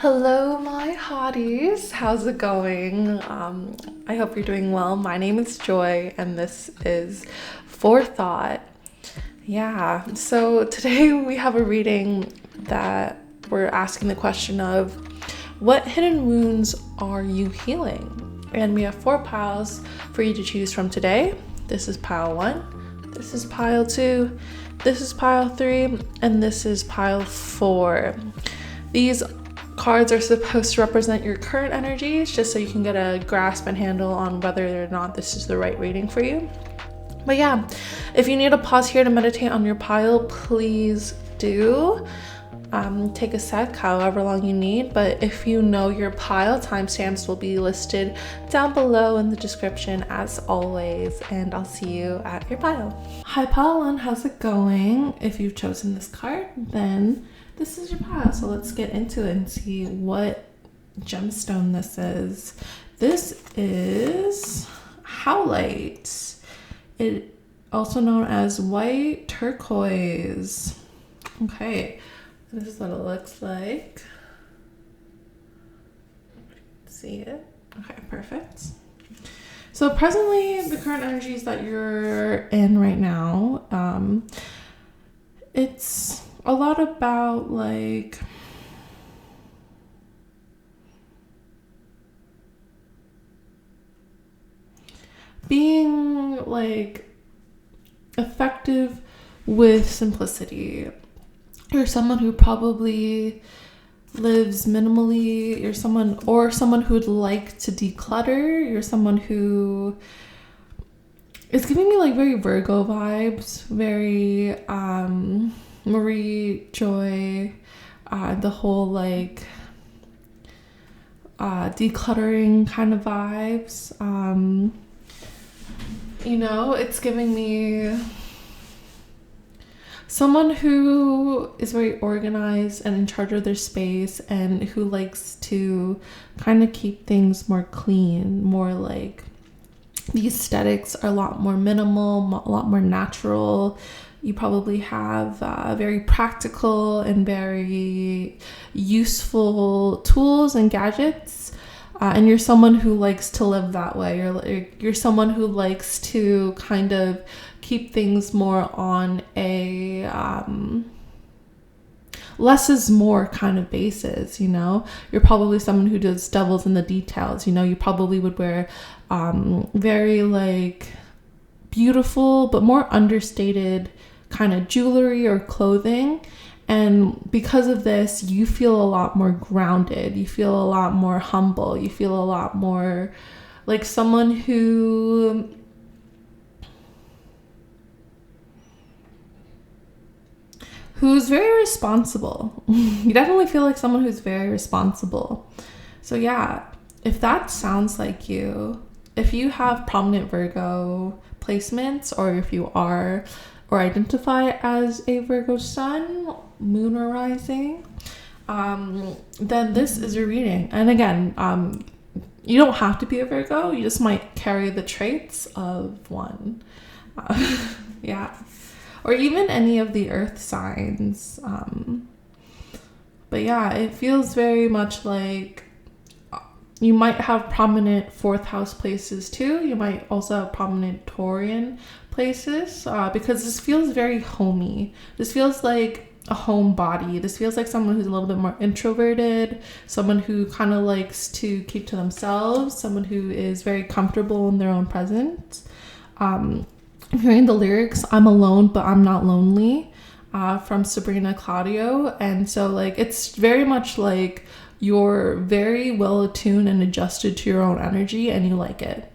Hello, my hotties. How's it going? I hope you're doing well. My name is Joy, and this is Fourthot. Yeah, so today we have a reading that we're asking the question of what hidden wounds are you healing? And we have 4 piles for you to choose from today. This is pile 1, this is pile 2, this is pile 3, and this is pile 4. These cards are supposed to represent your current energies, just so you can get a grasp and handle on whether or not this is the right reading for you. But yeah, if you need a pause here to meditate on your pile, please do. Take a sec, however long you need. But if you know your pile, timestamps will be listed down below in the description as always, and I'll see you at your pile. Hi pile 1, how's it going? If you've chosen this card, then this is your pile, so let's get into it and see what gemstone this is. This is howlite, it also known as white turquoise. Okay, this is what it looks like. See it? Okay, perfect. So presently, the current energies that you're in right now, it's a lot about like being like effective with simplicity. You're someone who probably lives minimally. You're someone who'd like to declutter. You're someone who is giving me like very Virgo vibes, very Marie Joy, the whole like decluttering kind of vibes. It's giving me someone who is very organized and in charge of their space, and who likes to kind of keep things more clean, more like the aesthetics are a lot more minimal, a lot more natural. You probably have very practical and very useful tools and gadgets, and you're someone who likes to live that way. You're someone who likes to kind of keep things more on a less is more kind of basis. You're probably someone who does devils in the details. You probably would wear very like beautiful but more understated kind of jewelry or clothing, and because of this you feel a lot more grounded, you feel a lot more humble, you feel a lot more like someone who's very responsible. You definitely feel like someone who's very responsible. So yeah, if that sounds like you, if you have prominent Virgo placements, or if you are or identify as a Virgo sun, moon, or rising, then this is your reading. And again, you don't have to be a Virgo, you just might carry the traits of one. Yeah. Or even any of the earth signs. But yeah, it feels very much like you might have prominent 4th house places too. You might also have prominent Taurian places, because this feels very homey. This feels like a home body. This feels like someone who's a little bit more introverted, someone who kind of likes to keep to themselves, someone who is very comfortable in their own presence. Hearing the lyrics, I'm alone but I'm not lonely, from Sabrina Claudio. And so like it's very much like you're very well attuned and adjusted to your own energy, and you like it,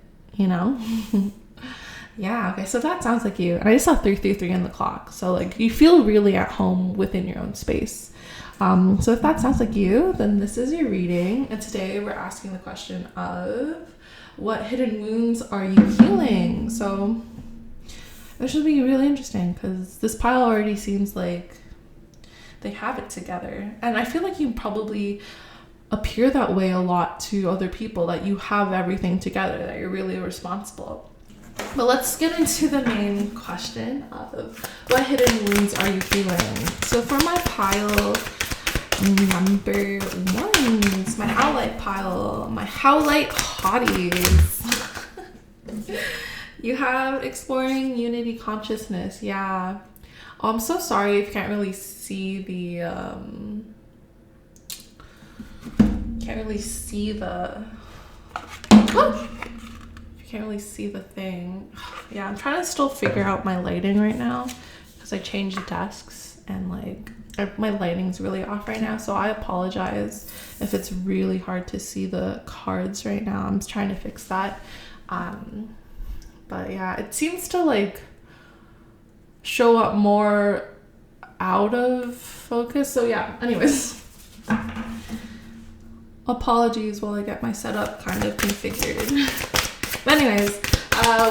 Yeah, okay, so that sounds like you. And I just saw 333 on the clock, so like you feel really at home within your own space. So if that sounds like you, then this is your reading. And today we're asking the question of what hidden wounds are you healing? So this should be really interesting, because this pile already seems like they have it together. And I feel like you probably appear that way a lot to other people, that you have everything together, that you're really responsible. But let's get into the main question of what hidden wounds are you healing? So for my pile number 1, pile, my Howlite hotties. You have exploring unity consciousness. Yeah. Oh, I'm so sorry if you can't really see the can't really see the thing. Yeah, I'm trying to still figure out my lighting right now because I changed desks and like my lighting's really off right now, so I apologize if it's really hard to see the cards right now. I'm trying to fix that. But yeah, it seems to like show up more out of focus. So yeah, anyways. Apologies while I get my setup kind of configured. But anyways,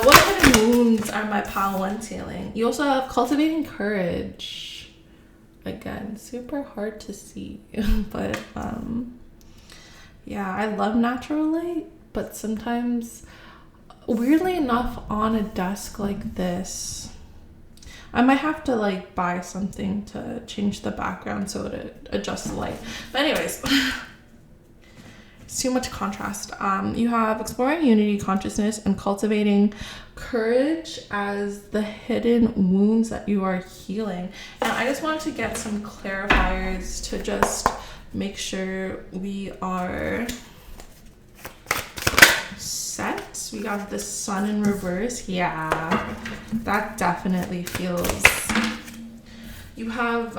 what hidden wounds are my pile 1 healing? You also have cultivating courage. Again, super hard to see. But yeah, I love natural light, but sometimes, weirdly enough, on a desk like this, I might have to like buy something to change the background so it adjusts the light. But anyways, it's too much contrast. You have exploring unity consciousness and cultivating courage as the hidden wounds that you are healing. And I just wanted to get some clarifiers to just make sure we are set. We got the sun in reverse. Yeah, that definitely feels. You have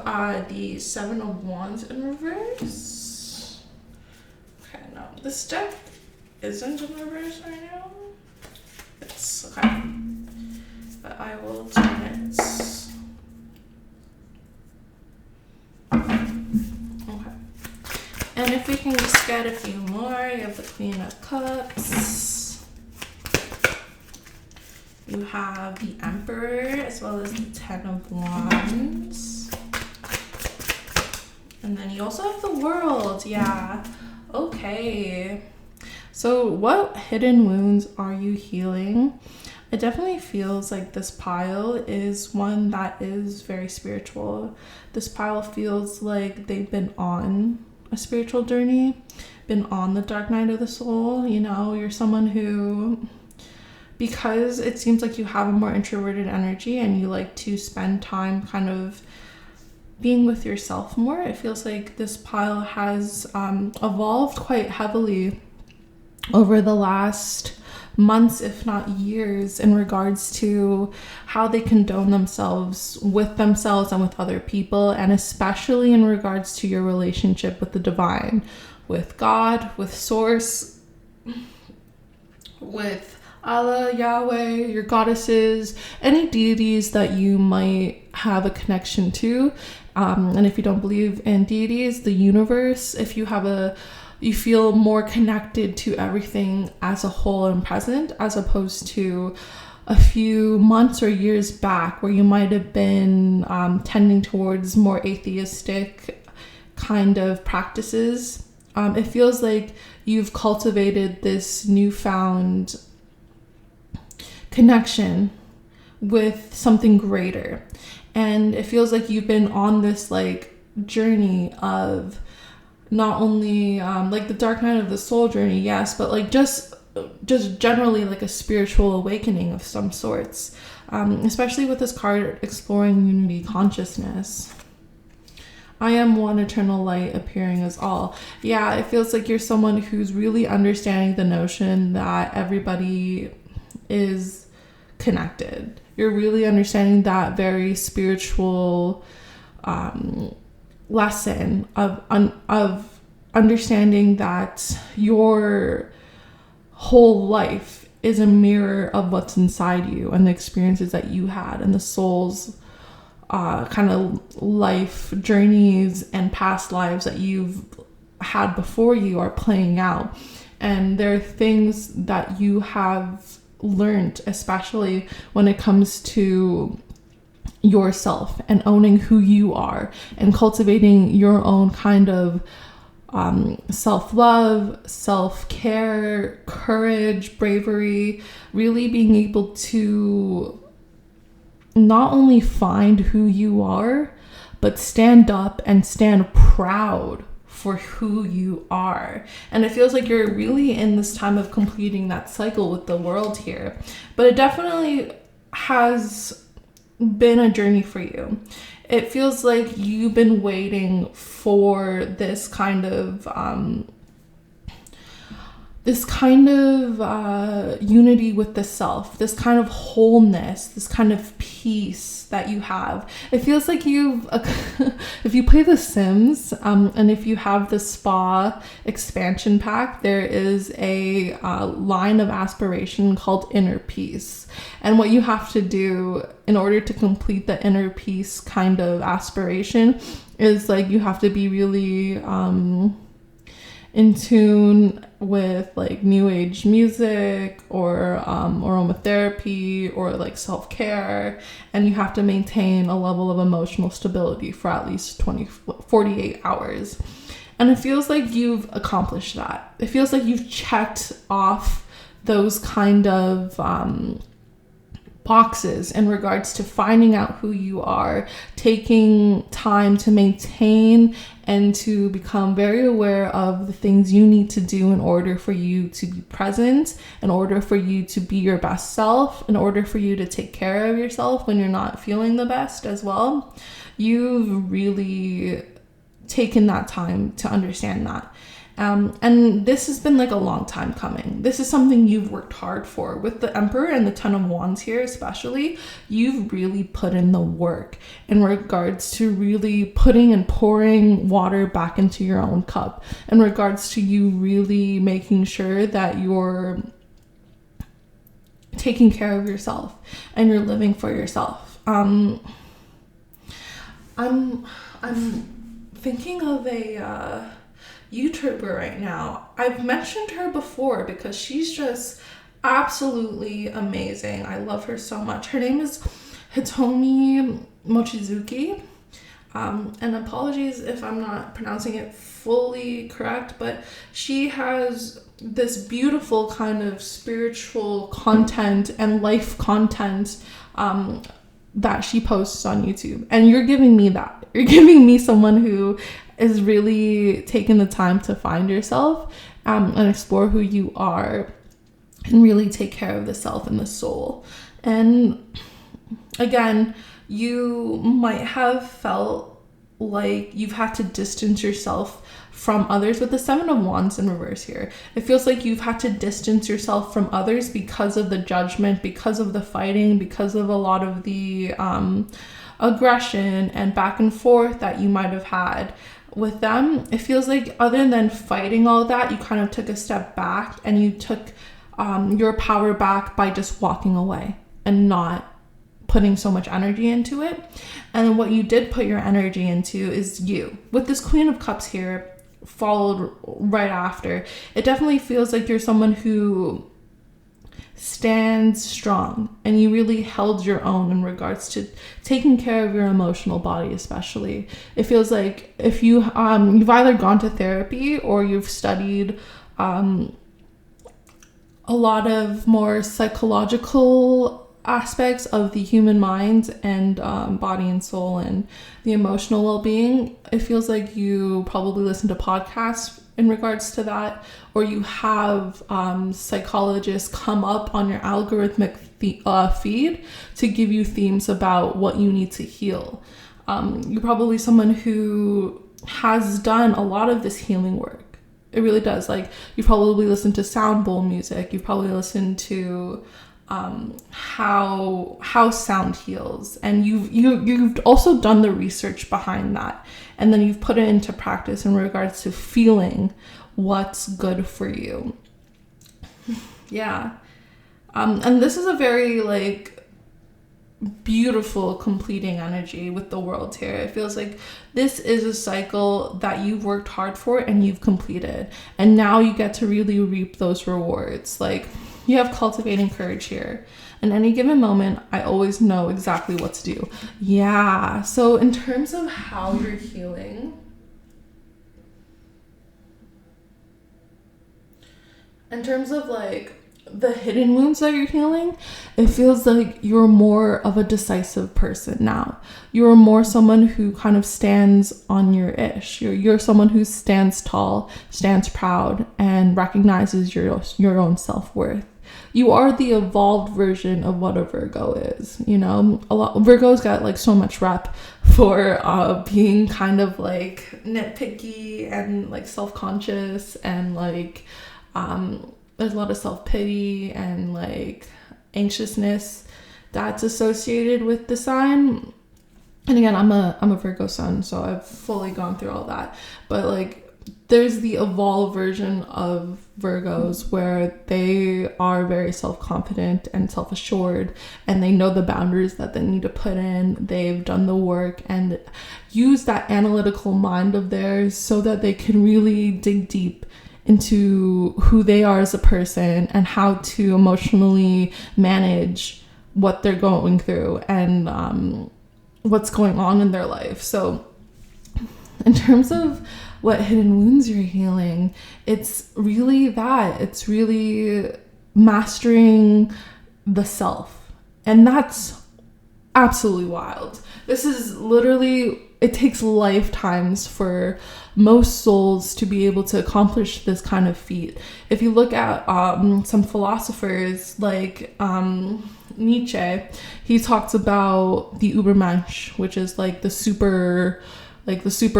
the 7 of Wands in reverse. Okay, no, this deck isn't in reverse right now. It's okay, but I will turn it. Okay, and if we can just get a few more, you have the Queen of Cups. You have the Emperor as well as the 10 of Wands. And then you also have the World. Yeah. Okay. So what hidden wounds are you healing? It definitely feels like this pile is one that is very spiritual. This pile feels like they've been on a spiritual journey, been on the dark night of the soul. You know, you're someone who, because it seems like you have a more introverted energy and you like to spend time kind of being with yourself more, it feels like this pile has evolved quite heavily over the last months, if not years, in regards to how they condone themselves and with other people, and especially in regards to your relationship with the divine, with God, with Source, with Allah, Yahweh, your goddesses, any deities that you might have a connection to. And if you don't believe in deities, the universe, if you feel more connected to everything as a whole and present, as opposed to a few months or years back where you might have been tending towards more atheistic kind of practices. It feels like you've cultivated this newfound connection with something greater, and it feels like you've been on this like journey of not only like the dark night of the soul journey, yes, but like just generally like a spiritual awakening of some sorts, especially with this card exploring unity consciousness. I am one eternal light appearing as all. Yeah, it feels like you're someone who's really understanding the notion that everybody is connected. You're really understanding that very spiritual lesson of understanding that your whole life is a mirror of what's inside you and the experiences that you had and the soul's kind of life journeys and past lives that you've had before you are playing out. And there are things that you have learned, especially when it comes to yourself and owning who you are and cultivating your own kind of self-love, self-care, courage, bravery, really being able to not only find who you are, but stand up and stand proud for who you are. And it feels like you're really in this time of completing that cycle with the world here. But it definitely has been a journey for you. It feels like you've been waiting for this kind of unity with the self, this kind of wholeness, this kind of peace that you have. It feels like if you play The Sims, and if you have the spa expansion pack, there is a line of aspiration called inner peace. And what you have to do in order to complete the inner peace kind of aspiration is like you have to be really in tune with like new age music or aromatherapy or like self-care, and you have to maintain a level of emotional stability for at least 48 hours. And it feels like you've accomplished that. It feels like you've checked off those kind of boxes in regards to finding out who you are, taking time to maintain and to become very aware of the things you need to do in order for you to be present, in order for you to be your best self, in order for you to take care of yourself when you're not feeling the best as well. You've really taken that time to understand that. And this has been like a long time coming. This is something you've worked hard for. With the Emperor and the Ten of Wands here especially, you've really put in the work in regards to really putting and pouring water back into your own cup, in regards to you really making sure that you're taking care of yourself and you're living for yourself. I'm thinking of a YouTuber right now. I've mentioned her before because she's just absolutely amazing. I love her so much. Her name is Hitomi Mochizuki. And apologies if I'm not pronouncing it fully correct, but she has this beautiful kind of spiritual content and life content that she posts on YouTube. And you're giving me that. You're giving me someone who is really taking the time to find yourself and explore who you are and really take care of the self and the soul. And again, you might have felt like you've had to distance yourself from others with the Seven of Wands in reverse here. It feels like you've had to distance yourself from others because of the judgment, because of the fighting, because of a lot of the aggression and back and forth that you might have had with them. It feels like other than fighting all that, you kind of took a step back and you took your power back by just walking away and not putting so much energy into it. And then what you did put your energy into is you. With this Queen of Cups here followed right after, it definitely feels like you're someone who stands strong and you really held your own in regards to taking care of your emotional body. Especially it feels like if you've either gone to therapy or you've studied a lot of more psychological aspects of the human mind and body and soul and the emotional well-being. It feels like you probably listen to podcasts in regards to that, or you have psychologists come up on your algorithmic feed to give you themes about what you need to heal. You're probably someone who has done a lot of this healing work. It really does. Like, you've probably listened to sound bowl music. You've probably listened to how sound heals, and you've also done the research behind that, and then you've put it into practice in regards to feeling what's good for you. Yeah. And this is a very like beautiful completing energy with the world here. It feels like this is a cycle that you've worked hard for and you've completed, and now you get to really reap those rewards. Like, you have cultivating courage here. In any given moment, I always know exactly what to do. Yeah. So in terms of how you're healing, in terms of like the hidden wounds that you're healing, it feels like you're more of a decisive person now. You're more someone who kind of stands on your ish. You're someone who stands tall, stands proud, and recognizes your own self-worth. You are the evolved version of what a Virgo is. You know, Virgo's got like so much rep for being kind of like nitpicky and like self-conscious, and like there's a lot of self-pity and like anxiousness that's associated with the sign. And again, I'm a Virgo sun, so I've fully gone through all that. But like, there's the evolved version of Virgos where they are very self-confident and self-assured, and they know the boundaries that they need to put in. They've done the work and use that analytical mind of theirs so that they can really dig deep into who they are as a person and how to emotionally manage what they're going through and what's going on in their life. So in terms of what hidden wounds you're healing, it's really that. It's really mastering the self. And that's absolutely wild. This is literally, it takes lifetimes for most souls to be able to accomplish this kind of feat. If you look at some philosophers like Nietzsche, he talks about the Übermensch, which is like the super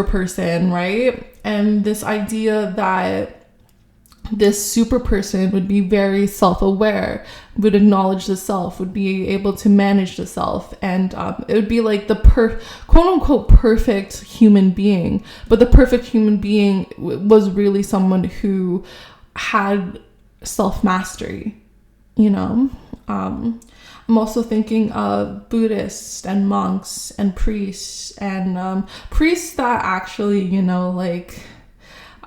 person, right? And this idea that this super person would be very self-aware, would acknowledge the self, would be able to manage the self, and it would be like the quote-unquote perfect human being. But the perfect human being was really someone who had self-mastery, you know? I'm also thinking of Buddhists and monks and priests and priests that actually, you know, like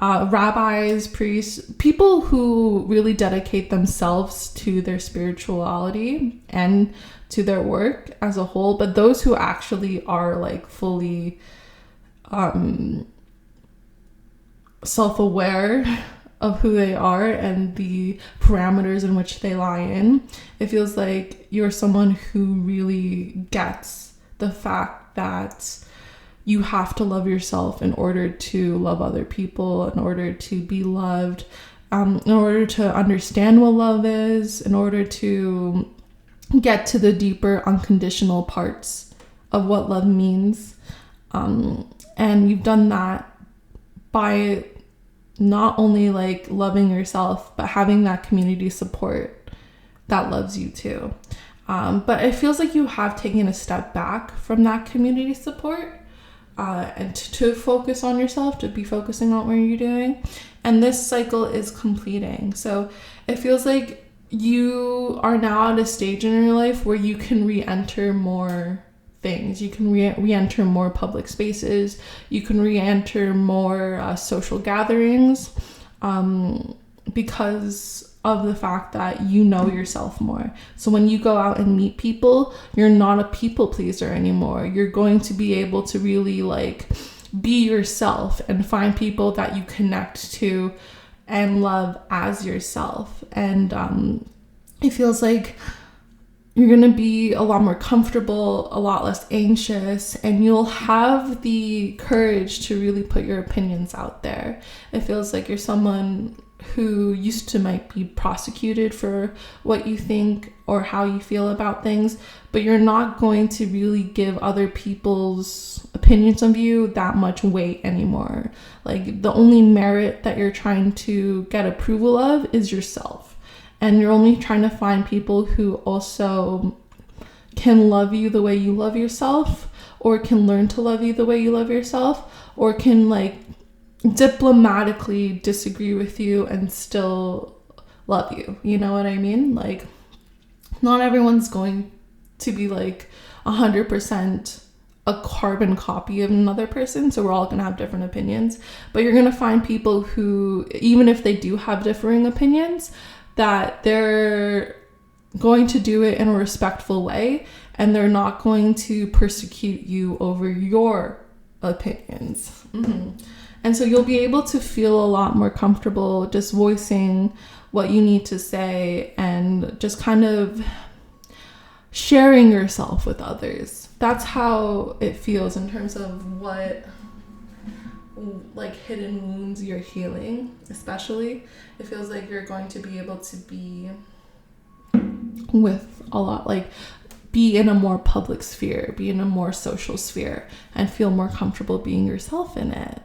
rabbis, priests, people who really dedicate themselves to their spirituality and to their work as a whole, but those who actually are like fully self-aware of who they are and the parameters in which they lie in. It feels like you're someone who really gets the fact that you have to love yourself in order to love other people, in order to be loved, in order to understand what love is, in order to get to the deeper unconditional parts of what love means. And you've done that by not only like loving yourself, but having that community support that loves you too. But it feels like you have taken a step back from that community support and to focus on yourself, to be focusing on what you're doing. And this cycle is completing. So it feels like you are now at a stage in your life where you can re-enter more things. You can re-enter more public spaces. You can re-enter more social gatherings because of the fact that you know yourself more. So when you go out and meet people, you're not a people pleaser anymore. You're going to be able to really like be yourself and find people that you connect to and love as yourself. And it feels like you're going to be a lot more comfortable, a lot less anxious, and you'll have the courage to really put your opinions out there. It feels like you're someone who used to might be prosecuted for what you think or how you feel about things, but you're not going to really give other people's opinions of you that much weight anymore. Like, the only merit that you're trying to get approval of is yourself. And you're only trying to find people who also can love you the way you love yourself, or can learn to love you the way you love yourself, or can like diplomatically disagree with you and still love you. You know what I mean? Like, not everyone's going to be like 100% a carbon copy of another person, so we're all going to have different opinions, but you're going to find people who, even if they do have differing opinions, that they're going to do it in a respectful way, and they're not going to persecute you over your opinions. Mm-hmm. And so you'll be able to feel a lot more comfortable just voicing what you need to say and just kind of sharing yourself with others. That's how it feels in terms of what like hidden wounds you're healing. Especially it feels like you're going to be able to be with a lot, like be in a more public sphere, be in a more social sphere, and feel more comfortable being yourself in it.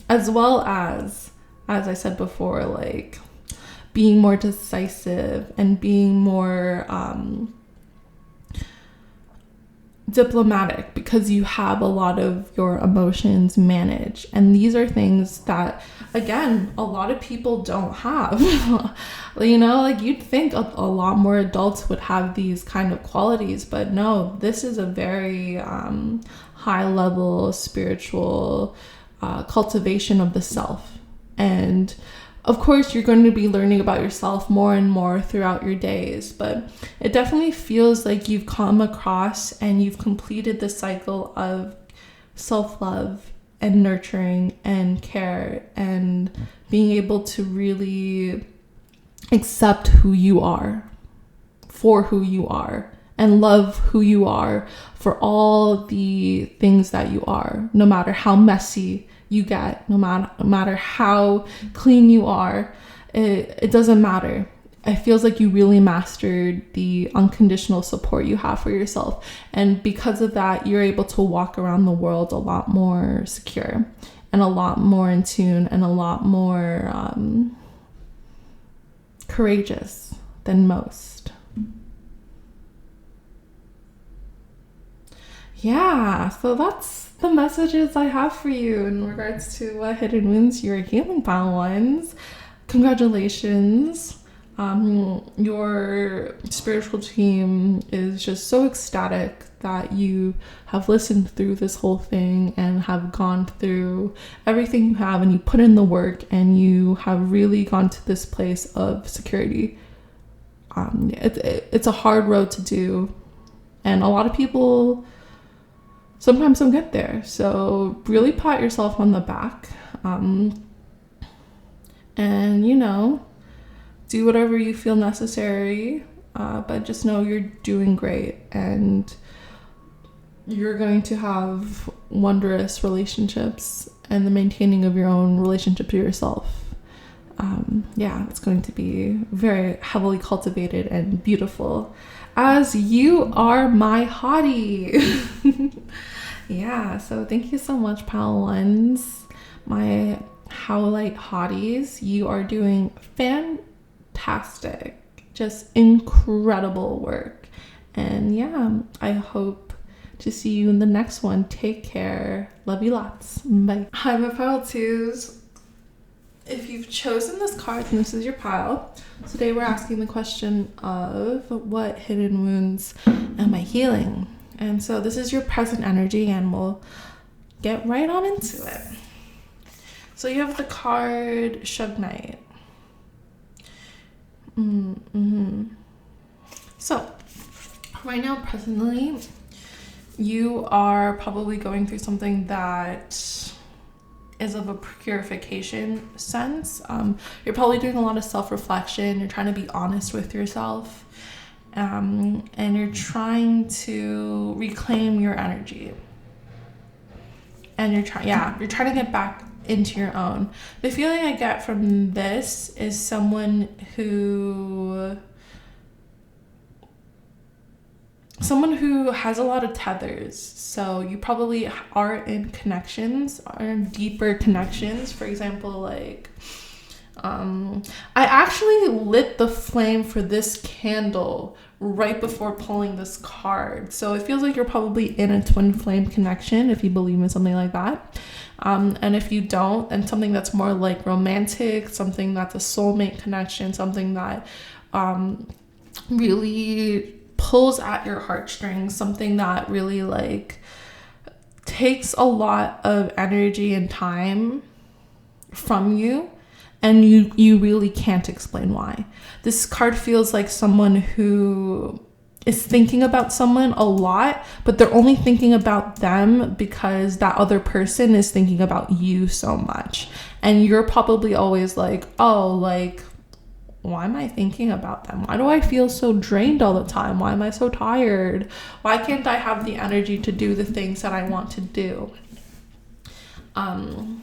As well as I said before, like being more decisive and being more diplomatic, because you have a lot of your emotions managed. And these are things that, again, a lot of people don't have. You know, like you'd think a lot more adults would have these kind of qualities, but no, this is a very high level spiritual cultivation of the self. And of course, you're going to be learning about yourself more and more throughout your days, but it definitely feels like you've come across and you've completed the cycle of self-love and nurturing and care and being able to really accept who you are for who you are and love who you are for all the things that you are, no matter how messy you get, no matter how clean you are, it doesn't matter. It feels like you really mastered the unconditional support you have for yourself. And because of that, you're able to walk around the world a lot more secure and a lot more in tune and a lot more courageous than most. Yeah, so that's the messages I have for you in regards to what hidden wounds you're healing, pile ones. Congratulations. Your spiritual team is just so ecstatic that you have listened through this whole thing and have gone through everything you have, and you put in the work and you have really gone to this place of security. It's a hard road to do, and a lot of people sometimes don't get there. So really pat yourself on the back, and, you know, do whatever you feel necessary, but just know you're doing great and you're going to have wondrous relationships, and the maintaining of your own relationship to yourself. It's going to be very heavily cultivated and beautiful, as you are my hottie. Yeah, so thank you so much, pal ones, my Howlite hotties. You are doing fantastic, just incredible work. And yeah, I hope to see you in the next one. Take care. Love you lots. Bye. Hi, my pile twos. If you've chosen this card and this is your pile, today we're asking the question of what hidden wounds am I healing? And so this is your present energy, and we'll get right on into it. So you have the card Shug Knight. So right now, presently, you are probably going through something that is of a purification sense. You're probably doing a lot of self-reflection. You're trying to be honest with yourself, and you're trying to reclaim your energy, and you're trying to get back into your own. The feeling I get from this is someone who has a lot of tethers. So you probably are in connections, are in deeper connections. For example, like I actually lit the flame for this candle right before pulling this card. So it feels like you're probably in a twin flame connection, if you believe in something like that. And if you don't, then something that's more like romantic, something that's a soulmate connection, something that really pulls at your heartstrings, something that really like takes a lot of energy and time from you, and you really can't explain why. This card feels like someone who is thinking about someone a lot, but they're only thinking about them because that other person is thinking about you so much. And you're probably always like, oh, like, why am I thinking about them? Why do I feel so drained all the time? Why am I so tired? Why can't I have the energy to do the things that I want to do? And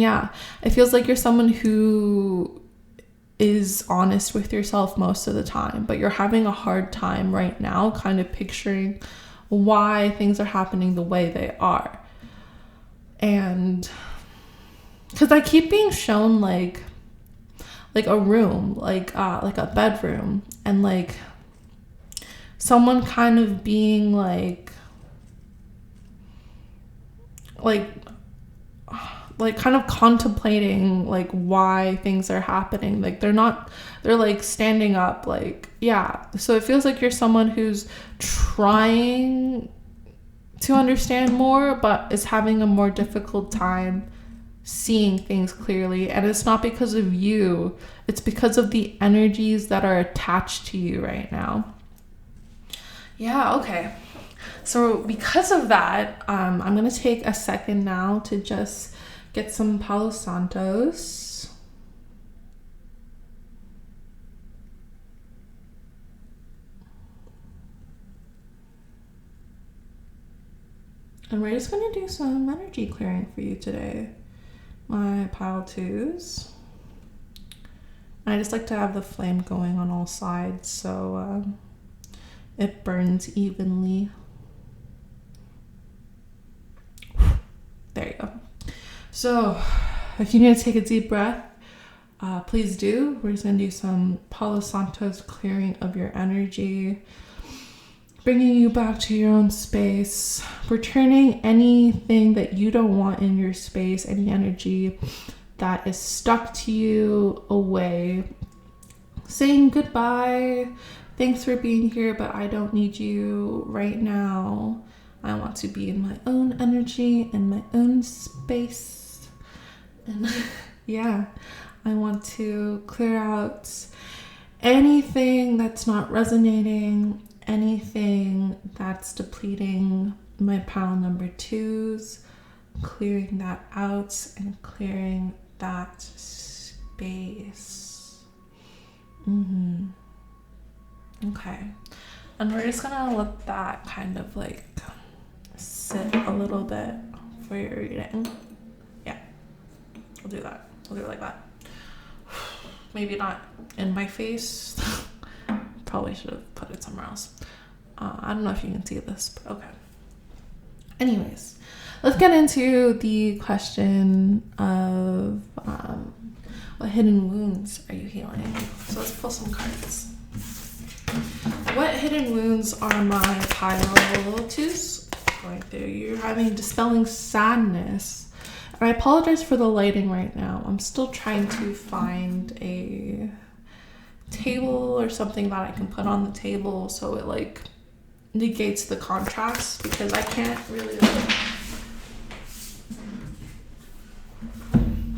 yeah, it feels like you're someone who is honest with yourself most of the time, but you're having a hard time right now kind of picturing why things are happening the way they are. And because I keep being shown like a room, like a bedroom, and like someone kind of being like kind of contemplating like why things are happening. Like they're like standing up, like, yeah. So it feels like you're someone who's trying to understand more, but is having a more difficult time seeing things clearly. And it's not because of you, it's because of the energies that are attached to you right now. Yeah, okay. So because of that, I'm gonna take a second now to just get some Palo Santos. And we're just gonna do some energy clearing for you today, my pile twos. I just like to have the flame going on all sides so it burns evenly. There you go. So if you need to take a deep breath, please do. We're just going to do some Palo Santos clearing of your energy, bringing you back to your own space, returning anything that you don't want in your space, any energy that is stuck to you away, saying goodbye. Thanks for being here, but I don't need you right now. I want to be in my own energy, in my own space. And yeah, I want to clear out anything that's not resonating, anything that's depleting my pile number twos, clearing that out and clearing that space. Okay. And we're just gonna let that kind of like sit a little bit for your reading. Yeah, we'll do that. We'll do it like that. Maybe not in my face. Probably should have put it somewhere else. I don't know if you can see this, but okay. Anyways, let's get into the question of what hidden wounds are you healing? So let's pull some cards. What hidden wounds are my pile twos going through? You're having dispelling sadness. And I apologize for the lighting right now. I'm still trying to find a table or something that I can put on the table so it like negates the contrast, because I can't really like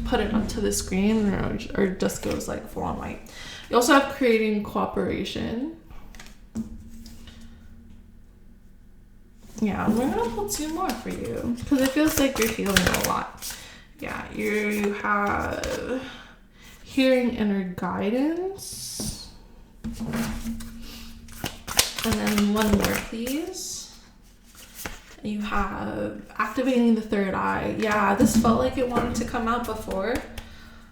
put it onto the screen or it just goes like full on white. You also have creating cooperation. Yeah, we're gonna pull two more for you because it feels like you're healing a lot. Yeah, you have hearing inner guidance. And then one more, please. You have activating the third eye. Yeah, this felt like it wanted to come out before,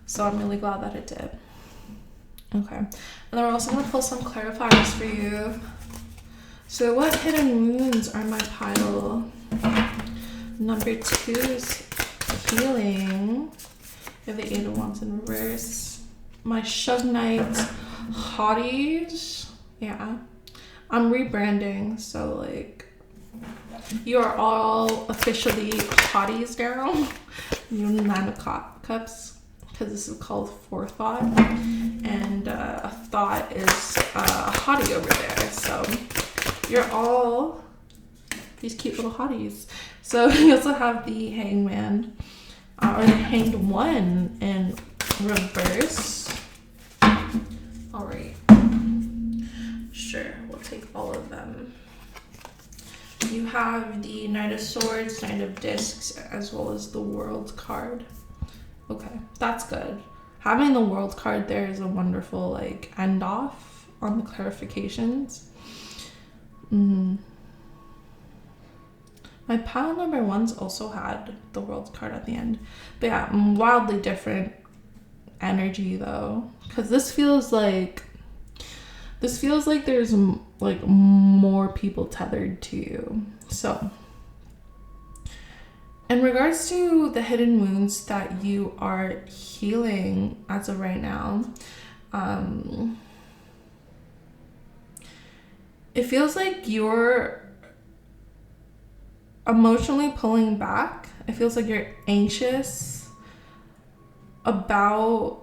so I'm really glad that it did. Okay, and then we're also gonna pull some clarifiers for you. So what hidden wounds are my pile number twos healing? You have the Eight of Wands in reverse. My Shug Knight hotties. Yeah, I'm rebranding, so like you are all officially hotties now. You're Nine of Cups, because this is called fourthot, and a thought is a hottie over there. So you're all these cute little hotties. So you also have the Hangman, or the Hanged One in reverse. All right. Sure, we'll take all of them. you have the Knight of Swords, Knight of Discs, as well as the World card. Okay, that's good. Having the World card there is a wonderful like end off on the clarifications. My pile number one's also had the World card at the end. But yeah, wildly different energy though. Because this feels like there's like more people tethered to you. So in regards to the hidden wounds that you are healing as of right now, it feels like you're emotionally pulling back. It feels like you're anxious about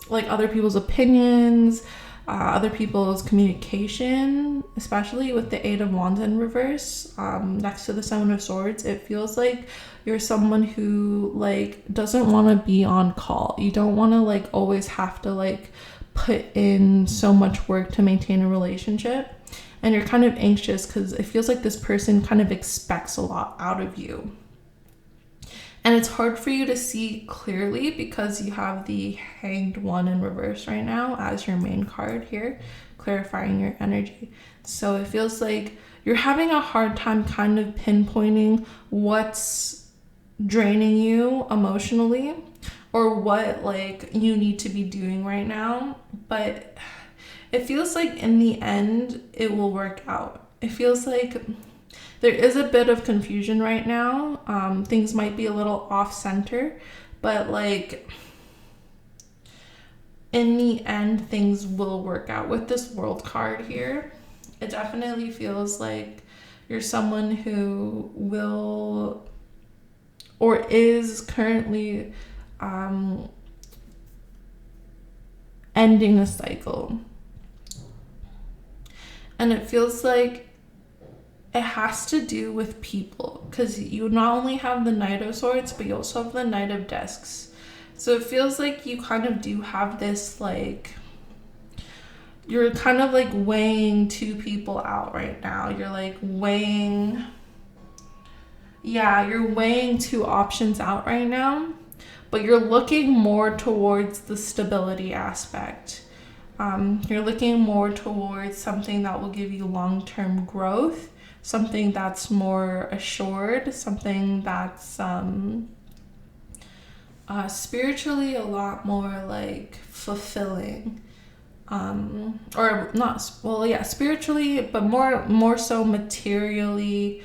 like other people's opinions, other people's communication, especially with the Eight of Wands in reverse next to the Seven of Swords. It feels like you're someone who like doesn't want to be on call. You don't want to like always have to like put in so much work to maintain a relationship, and you're kind of anxious because it feels like this person kind of expects a lot out of you. And it's hard for you to see clearly because you have the Hanged One in reverse right now as your main card here, clarifying your energy. So it feels like you're having a hard time kind of pinpointing what's draining you emotionally or what like you need to be doing right now. But it feels like in the end, it will work out. It feels like there is a bit of confusion right now. Things might be a little off center, but like in the end, things will work out. With this World card here, it definitely feels like you're someone who will or is currently ending a cycle. And it feels like it has to do with people, because you not only have the Knight of Swords, but you also have the Knight of Discs. So it feels like you kind of do have this, like, you're kind of like weighing two people out right now. You're like weighing, you're weighing two options out right now, but you're looking more towards the stability aspect. You're looking more towards something that will give you long-term growth, something that's more assured, something that's spiritually a lot more like fulfilling, or not, well, yeah, spiritually, but more so materially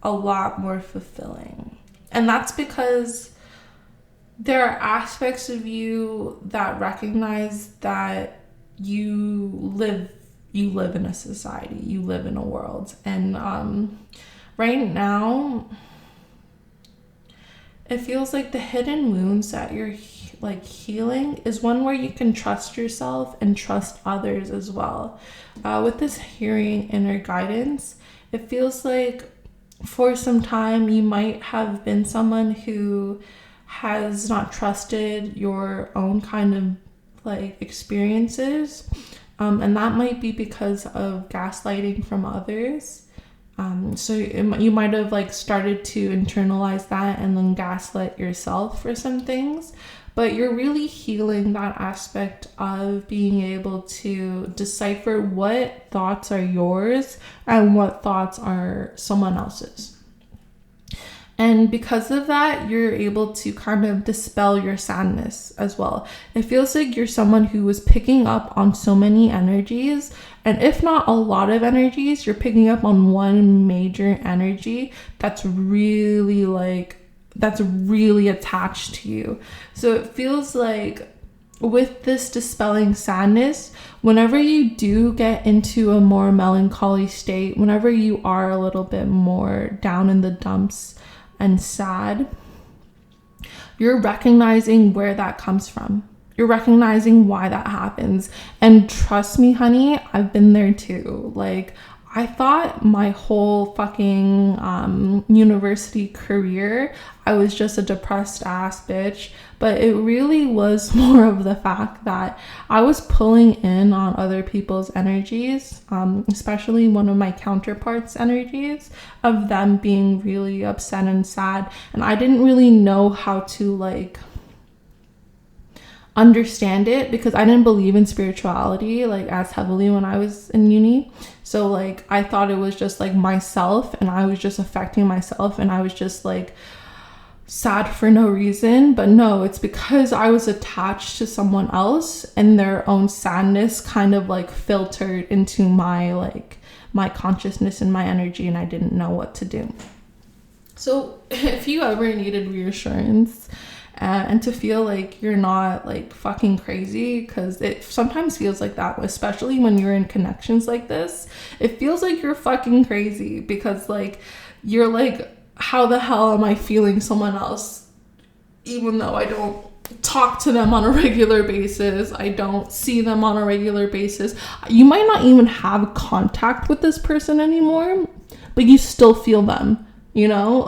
a lot more fulfilling. And that's because there are aspects of you that recognize that you live in a society, you live in a world. And right now it feels like the hidden wounds that you're like healing is one where you can trust yourself and trust others as well. With this hearing inner guidance, it feels like for some time you might have been someone who has not trusted your own kind of like experiences, and that might be because of gaslighting from others. So you might have like started to internalize that and then gaslight yourself for some things, but you're really healing that aspect of being able to decipher what thoughts are yours and what thoughts are someone else's. And because of that, you're able to kind of dispel your sadness as well. It feels like you're someone who was picking up on so many energies, and if not a lot of energies, you're picking up on one major energy that's really attached to you. So it feels like with this dispelling sadness, whenever you do get into a more melancholy state, whenever you are a little bit more down in the dumps and sad, you're recognizing where that comes from. You're recognizing why that happens. And trust me, honey, I've been there too. Like, I thought my whole fucking university career, I was just a depressed ass bitch. But it really was more of the fact that I was pulling in on other people's energies, especially one of my counterparts' energies, of them being really upset and sad. And I didn't really know how to like understand it because I didn't believe in spirituality like as heavily when I was in uni. So like I thought it was just like myself and I was just affecting myself and I was just like sad for no reason. But no, it's because I was attached to someone else and their own sadness kind of like filtered into my consciousness and my energy, and I didn't know what to do. So if you ever needed reassurance and to feel like you're not like fucking crazy, because it sometimes feels like that, especially when you're in connections like this, it feels like you're fucking crazy because like you're like, how the hell am I feeling someone else even though I don't talk to them on a regular basis, I don't see them on a regular basis, you might not even have contact with this person anymore, but you still feel them, you know?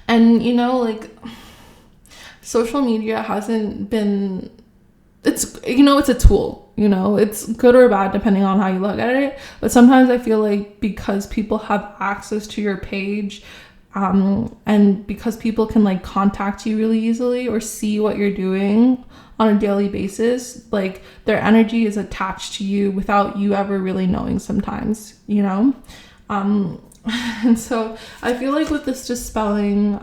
And you know, like social media hasn't been, it's, you know, it's a tool, you know, it's good or bad depending on how you look at it. But sometimes I feel like because people have access to your page, and because people can like contact you really easily or see what you're doing on a daily basis, like their energy is attached to you without you ever really knowing sometimes, you know? And so I feel like with this dispelling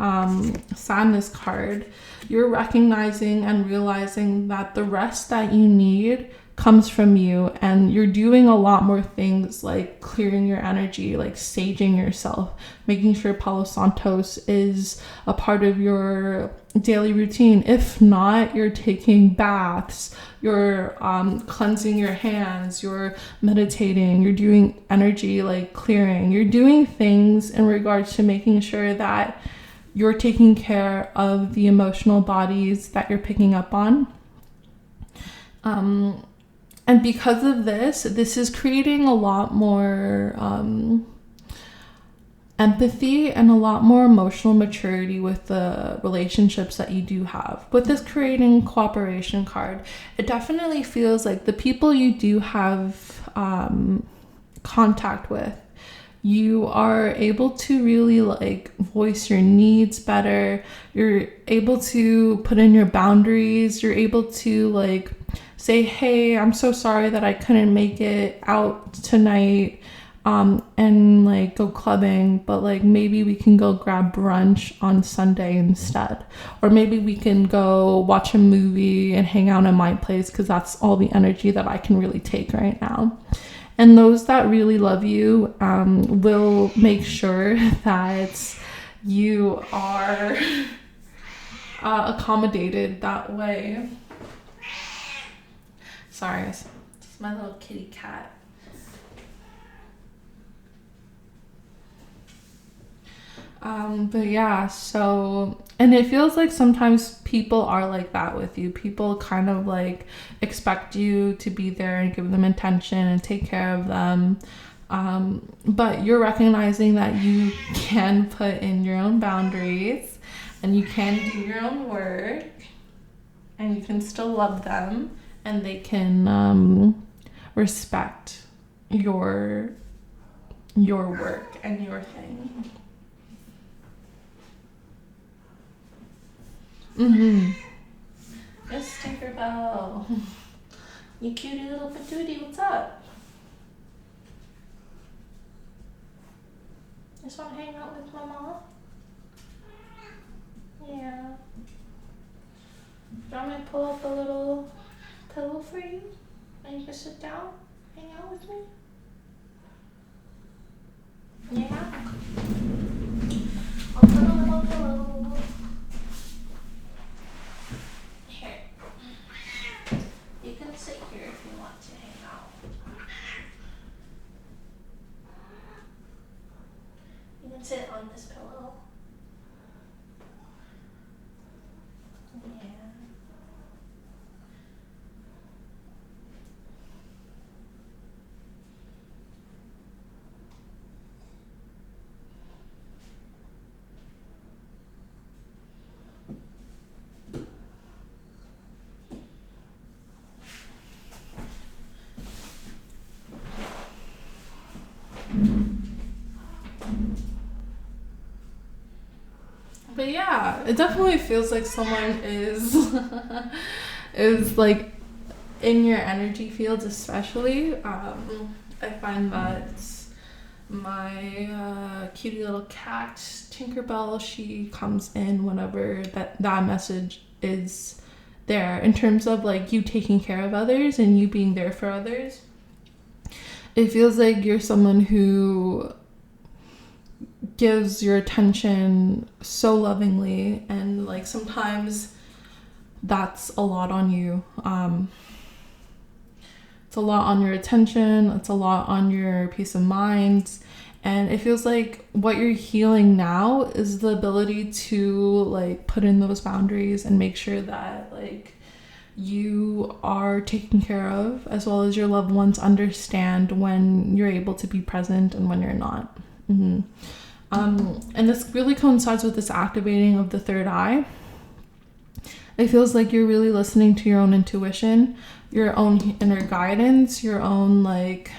sadness card, you're recognizing and realizing that the rest that you need comes from you, and you're doing a lot more things like clearing your energy, like saging yourself, making sure Palo Santos is a part of your daily routine. If not, you're taking baths, you're cleansing your hands, you're meditating, you're doing energy like clearing, you're doing things in regards to making sure that you're taking care of the emotional bodies that you're picking up on. And because of this is creating a lot more empathy and a lot more emotional maturity with the relationships that you do have. With this creating cooperation card, it definitely feels like the people you do have contact with, you are able to really like voice your needs better. You're able to put in your boundaries. You're able to like say, hey, I'm so sorry that I couldn't make it out tonight and like go clubbing, but like maybe we can go grab brunch on Sunday instead. Or maybe we can go watch a movie and hang out in my place because that's all the energy that I can really take right now. And those that really love you will make sure that you are accommodated that way. Sorry, it's my little kitty cat. But yeah, so, and it feels like sometimes people are like that with you. People kind of like expect you to be there and give them attention and take care of them. But you're recognizing that you can put in your own boundaries and you can do your own work and you can still love them and they can respect your work and your thing. Yes, Tinkerbell. You cutie little patootie, what's up? Just want to hang out with Mama? Yeah. Do you want me to pull up a little pillow for you? And you can sit down, hang out with me? Yeah? I'll put a little pillow. Here. You can sit here if you want to hang out. You can sit on this pillow. Yeah. it definitely feels like someone is is like in your energy fields, especially. I find that my cutie little cat Tinkerbell, she comes in whenever that message is there, in terms of like you taking care of others and you being there for others. It feels like you're someone who gives your attention so lovingly, and like sometimes that's a lot on you. It's a lot on your attention, it's a lot on your peace of mind, and it feels like what you're healing now is the ability to like put in those boundaries and make sure that like you are taken care of, as well as your loved ones understand when you're able to be present and when you're not. And this really coincides with this activating of the third eye. It feels like you're really listening to your own intuition, your own inner guidance, your own like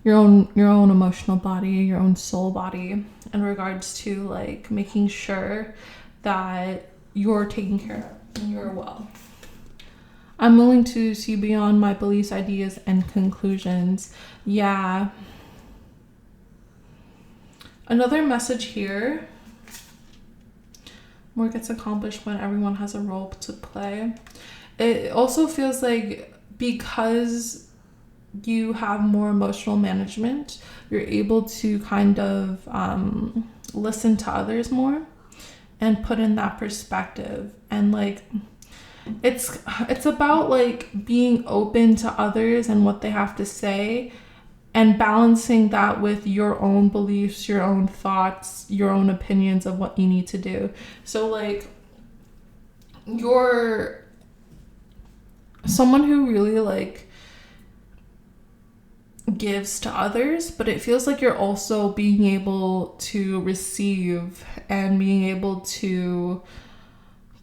your own emotional body, your own soul body, in regards to like making sure that you're taken care of and you're well. I'm willing to see beyond my beliefs, ideas, and conclusions. Yeah. Another message here: more gets accomplished when everyone has a role to play. It also feels like because you have more emotional management, you're able to kind of listen to others more and put in that perspective. And like it's about like being open to others and what they have to say, and balancing that with your own beliefs, your own thoughts, your own opinions of what you need to do. So like you're someone who really like gives to others, but it feels like you're also being able to receive and being able to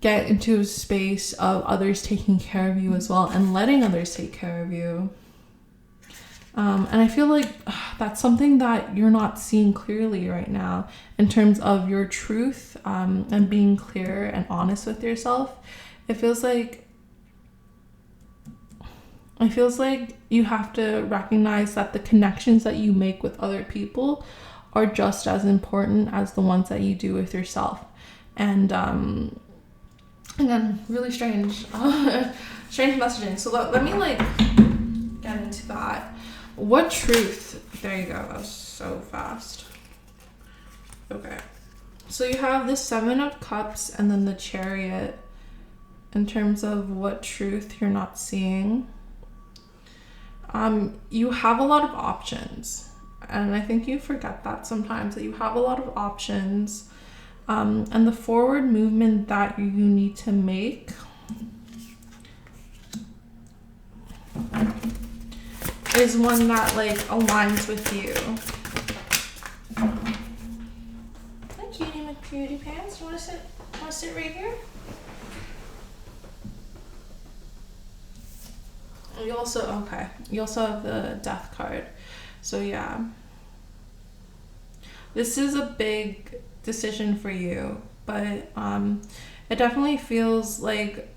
get into a space of others taking care of you as well, and letting others take care of you. And I feel like that's something that you're not seeing clearly right now, in terms of your truth, and being clear and honest with yourself. It feels like you have to recognize that the connections that you make with other people are just as important as the ones that you do with yourself. And again, really strange messaging. So let me like get into that. What truth? There you go. That was so fast. Okay. So you have the 7 of Cups and then the Chariot, in terms of what truth you're not seeing. You have a lot of options, and I think you forget that sometimes, that you have a lot of options, and the forward movement that you need to make is one that like aligns with you. Hi, cutie McCutie pants. You want to sit right here? You also have the Death card. So yeah, this is a big decision for you, but it definitely feels like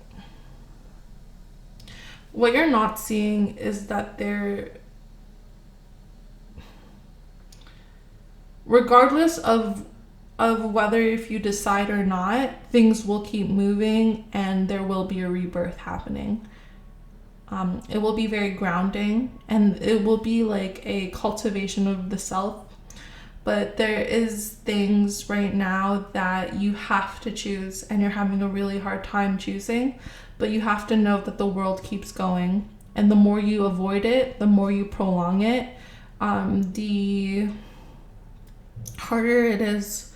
what you're not seeing is that regardless of whether if you decide or not, things will keep moving and there will be a rebirth happening. It will be very grounding, and it will be like a cultivation of the self. But there is things right now that you have to choose, and you're having a really hard time choosing. But you have to know that the world keeps going, and the more you avoid it, the more you prolong it, the harder it is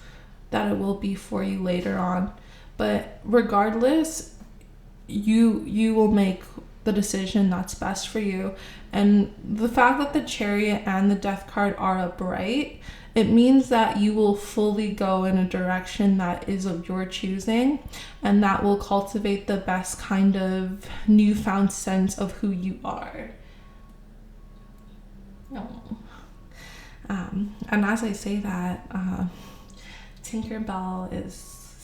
that it will be for you later on. But regardless, you will make the decision that's best for you. And the fact that the Chariot and the Death card are upright, it means that you will fully go in a direction that is of your choosing, and that will cultivate the best kind of newfound sense of who you are. And as I say that, Tinkerbell is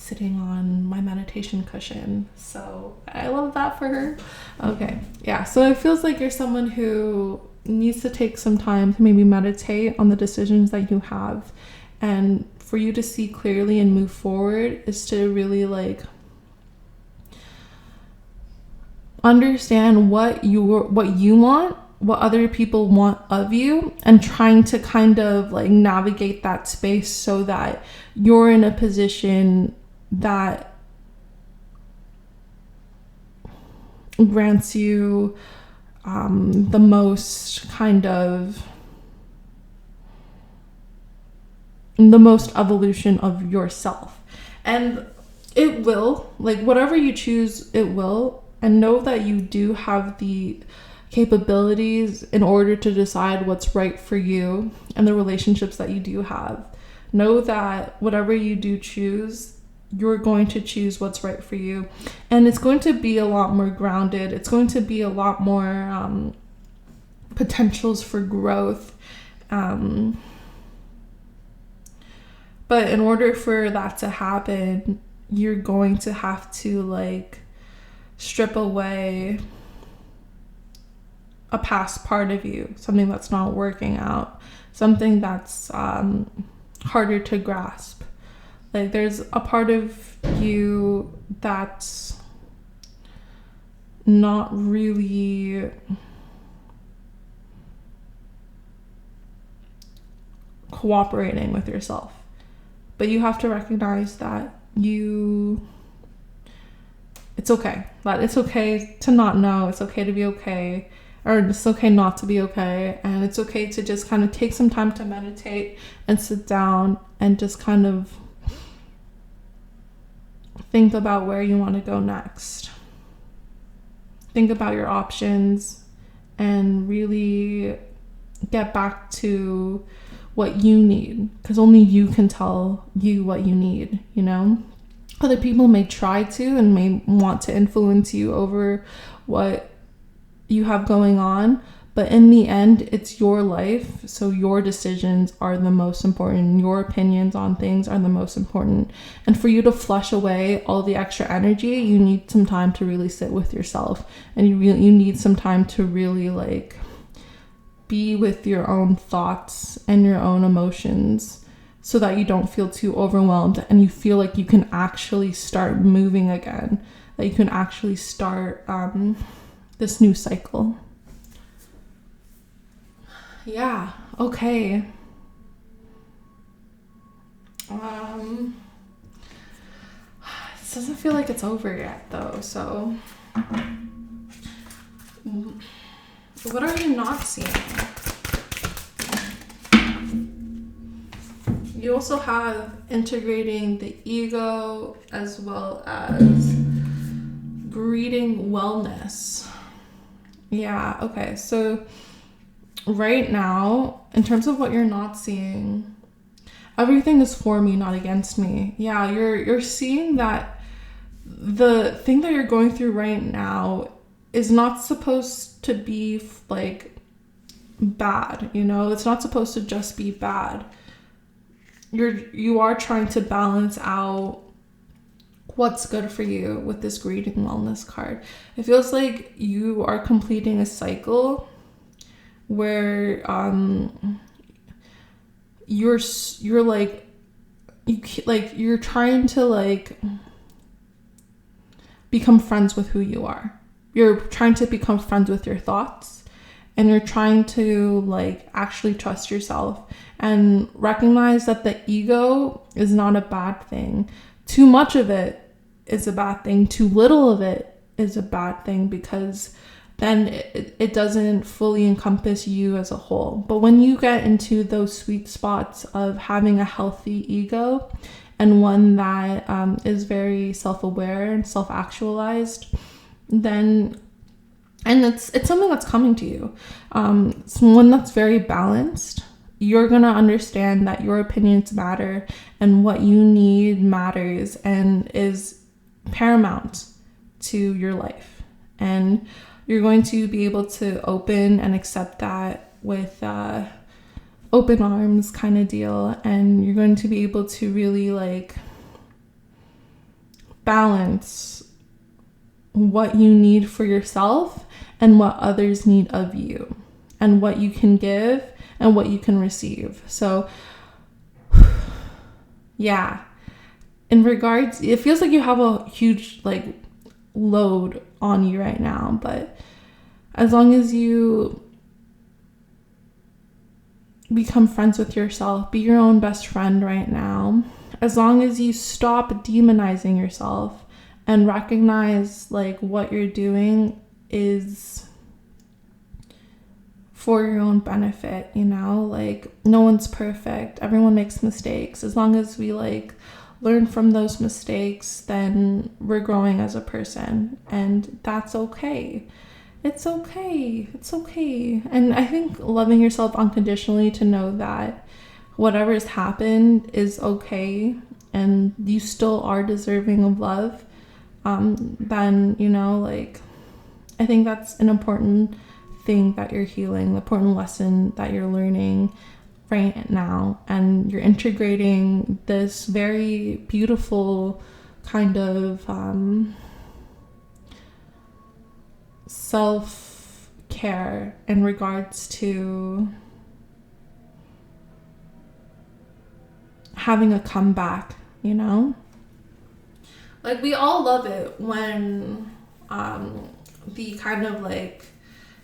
sitting on my meditation cushion. So I love that for her. Okay, yeah, so it feels like you're someone who needs to take some time to maybe meditate on the decisions that you have, and for you to see clearly and move forward is to really like understand what you want, what other people want of you, and trying to kind of like navigate that space so that you're in a position that grants you the most evolution of yourself. And it will, like, whatever you choose, it will. And know that you do have the capabilities in order to decide what's right for you and the relationships that you do have. Know that whatever you do choose, you're going to choose what's right for you. And it's going to be a lot more grounded. It's going to be a lot more potentials for growth. But in order for that to happen, you're going to have to like strip away a past part of you, something that's not working out, something that's harder to grasp. Like there's a part of you that's not really cooperating with yourself, but you have to recognize that it's okay. That it's okay to not know. It's okay to be okay. Or it's okay not to be okay. And it's okay to just kind of take some time to meditate and sit down and just kind of think about where you want to go next. Think about your options and really get back to what you need. Because only you can tell you what you need, you know? Other people may try to and may want to influence you over what you have going on, but in the end, it's your life, so your decisions are the most important. Your opinions on things are the most important. And for you to flush away all the extra energy, you need some time to really sit with yourself, and you need some time to really like be with your own thoughts and your own emotions, so that you don't feel too overwhelmed and you feel like you can actually start moving again, that you can actually start this new cycle. Yeah, okay. This doesn't feel like it's over yet though, so what are you not seeing? You also have integrating the ego as well as breeding wellness. Yeah, okay. So right now, in terms of what you're not seeing, everything is for me, not against me. Yeah, you're seeing that the thing that you're going through right now is not supposed to be like bad, you know? It's not supposed to just be bad. You are trying to balance out what's good for you with this breeding wellness card. It feels like you are completing a cycle where you're trying to like become friends with who you are. You're trying to become friends with your thoughts, and you're trying to like actually trust yourself and recognize that the ego is not a bad thing. Too much of it is a bad thing. Too little of it is a bad thing, because then it doesn't fully encompass you as a whole. But when you get into those sweet spots of having a healthy ego and one that is very self-aware and self-actualized, then, and it's something that's coming to you, someone that's very balanced, you're gonna understand that your opinions matter and what you need matters and is paramount to your life. And you're going to be able to open and accept that with open arms kind of deal. And you're going to be able to really like balance what you need for yourself and what others need of you, and what you can give and what you can receive. So yeah, in regards, it feels like you have a huge like load on you right now, but as long as you become friends with yourself, be your own best friend right now, as long as you stop demonizing yourself and recognize like what you're doing is for your own benefit, you know, like no one's perfect, everyone makes mistakes. As long as we like learn from those mistakes, then we're growing as a person, and that's okay. It's okay. And I think loving yourself unconditionally, to know that whatever's happened is okay and you still are deserving of love, then, you know, like, I think that's an important thing that you're healing, the important lesson that you're learning right now. And you're integrating this very beautiful kind of self-care in regards to having a comeback, you know? Like, we all love it when the kind of like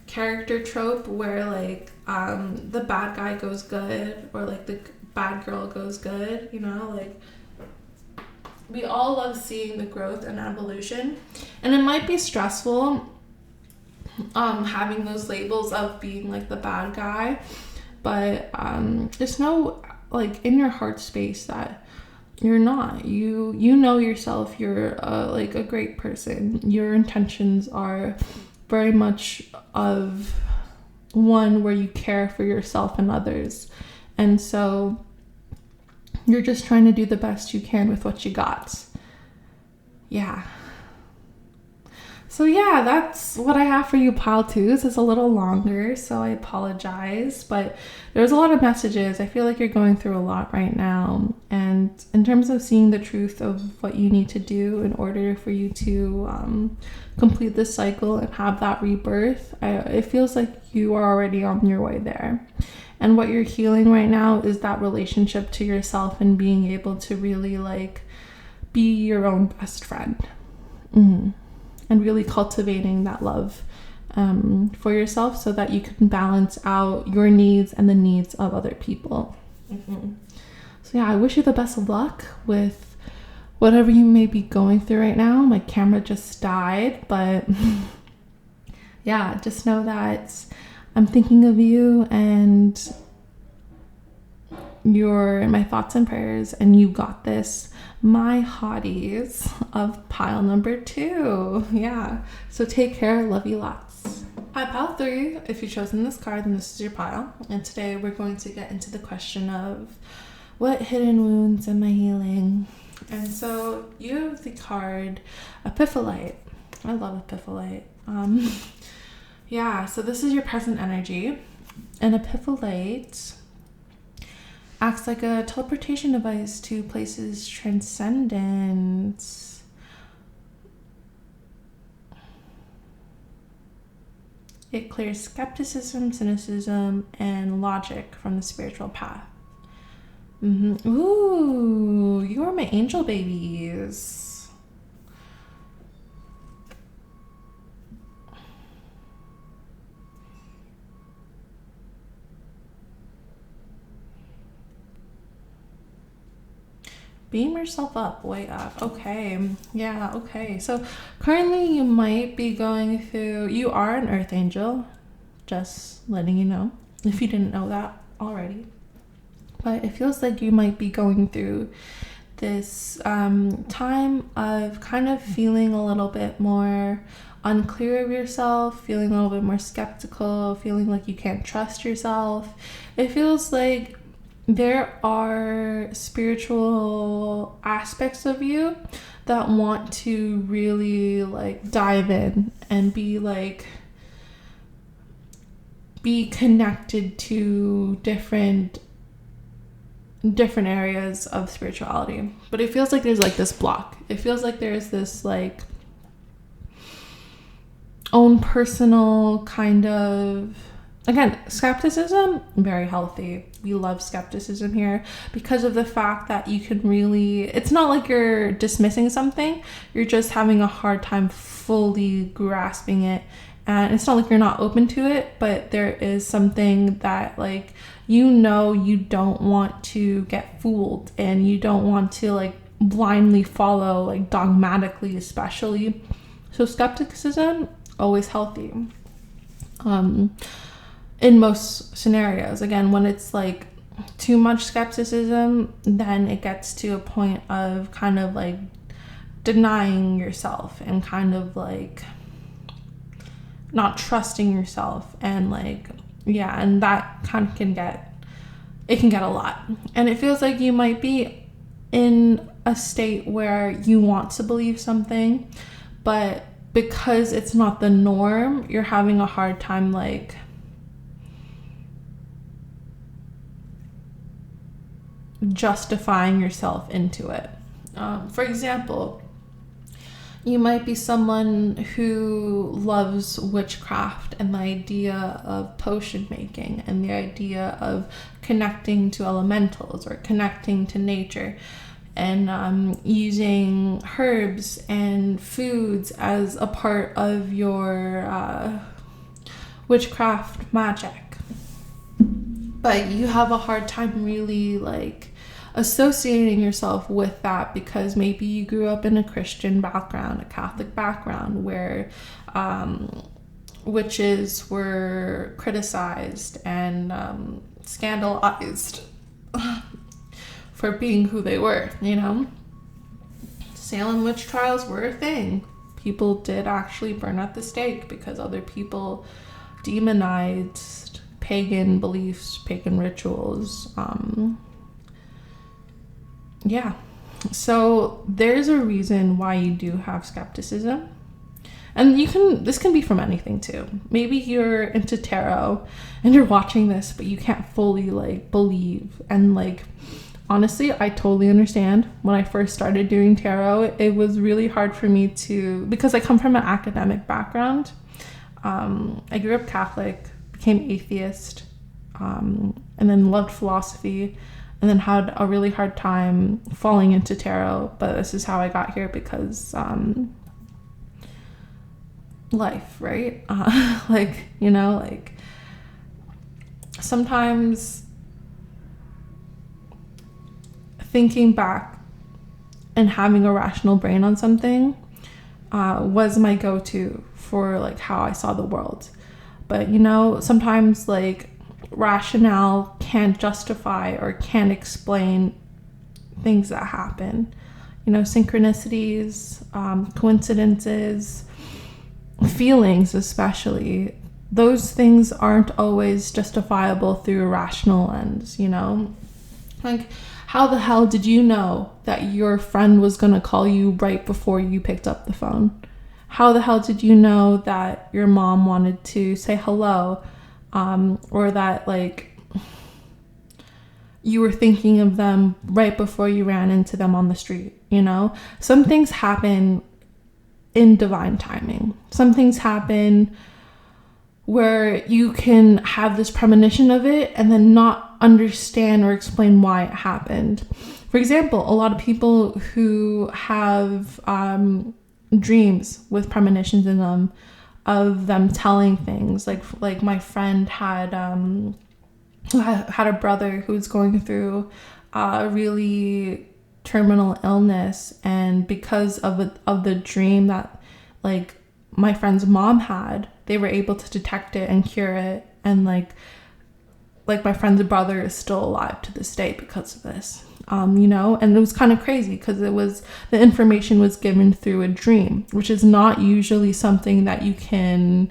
character trope where like the bad guy goes good, or like the bad girl goes good, you know? Like, we all love seeing the growth and evolution, and it might be stressful having those labels of being like the bad guy, but just know, like, in your heart space that you're not. You know yourself. You're like a great person. Your intentions are very much of one where you care for yourself and others, and so you're just trying to do the best you can with what you got. Yeah. So yeah, that's what I have for you, pile twos. It's a little longer, so I apologize, but there's a lot of messages. I feel like you're going through a lot right now, and in terms of seeing the truth of what you need to do in order for you to complete this cycle and have that rebirth, it feels like you are already on your way there. And what you're healing right now is that relationship to yourself and being able to really like be your own best friend. And really cultivating that love for yourself so that you can balance out your needs and the needs of other people. So yeah, I wish you the best of luck with whatever you may be going through right now. My camera just died, but yeah, just know that I'm thinking of you, and you're in my thoughts and prayers, and you got this, my hotties of pile number 2. Yeah, so take care. Love you lots. Hi, pile 3. If you've chosen this card, then this is your pile, and today we're going to get into the question of what hidden wounds am I healing. And so you have the card Epiphyllite. I love Epiphyllite. Yeah, so this is your present energy, and Epiphyllite acts like a teleportation device to places transcendent. It clears skepticism, cynicism, and logic from the spiritual path. Ooh, you are my angel babies. Beam yourself up, way up. Okay. Yeah, okay. So currently you might be going through, you are an earth angel, just letting you know if you didn't know that already. But it feels like you might be going through this time of kind of feeling a little bit more unclear of yourself, feeling a little bit more skeptical, feeling like you can't trust yourself. It feels like there are spiritual aspects of you that want to really like dive in and be connected to different different areas of spirituality, but it feels like there's like this block. It feels like there's this like own personal kind of, again, skepticism, very healthy. We love skepticism here because of the fact that you can really, it's not like you're dismissing something, you're just having a hard time fully grasping it. And it's not like you're not open to it, but there is something that like, you don't want to get fooled, and you don't want to like blindly follow, like dogmatically especially. So skepticism, always healthy. In most scenarios, again, when it's like too much skepticism, then it gets to a point of kind of like denying yourself and kind of like not trusting yourself, and like, yeah, and that kind of can get a lot. And it feels like you might be in a state where you want to believe something, but because it's not the norm, you're having a hard time like justifying yourself into it. For example, you might be someone who loves witchcraft and the idea of potion making and the idea of connecting to elementals or connecting to nature, and using herbs and foods as a part of your witchcraft magic. But you have a hard time really like associating yourself with that because maybe you grew up in a Christian background, a Catholic background, where witches were criticized and scandalized for being who they were, you know? Salem witch trials were a thing. People did actually burn at the stake because other people demonized pagan beliefs, pagan rituals. Yeah, so there's a reason why you do have skepticism, and this can be from anything too. Maybe you're into tarot and you're watching this, but you can't fully like believe. And like, honestly, I totally understand. When I first started doing tarot, it was really hard for me because I come from an academic background. I grew up Catholic, became atheist, and then loved philosophy, and then had a really hard time falling into tarot. But this is how I got here because life, right? Like, you know, like sometimes thinking back and having a rational brain on something was my go-to for like how I saw the world. But, you know, sometimes like rationale can't justify or can't explain things that happen. You know, synchronicities, coincidences, feelings especially. Those things aren't always justifiable through a rational lens, you know? Like, how the hell did you know that your friend was gonna call you right before you picked up the phone? How the hell did you know that your mom wanted to say hello? Or that like you were thinking of them right before you ran into them on the street, you know? Some things happen in divine timing. Some things happen where you can have this premonition of it and then not understand or explain why it happened. For example, a lot of people who have dreams with premonitions in them of them telling things, like my friend had a brother who was going through a really terminal illness, and because of the dream that like my friend's mom had, they were able to detect it and cure it, and like my friend's brother is still alive to this day because of this. You know, and it was kind of crazy because the information was given through a dream, which is not usually something that you can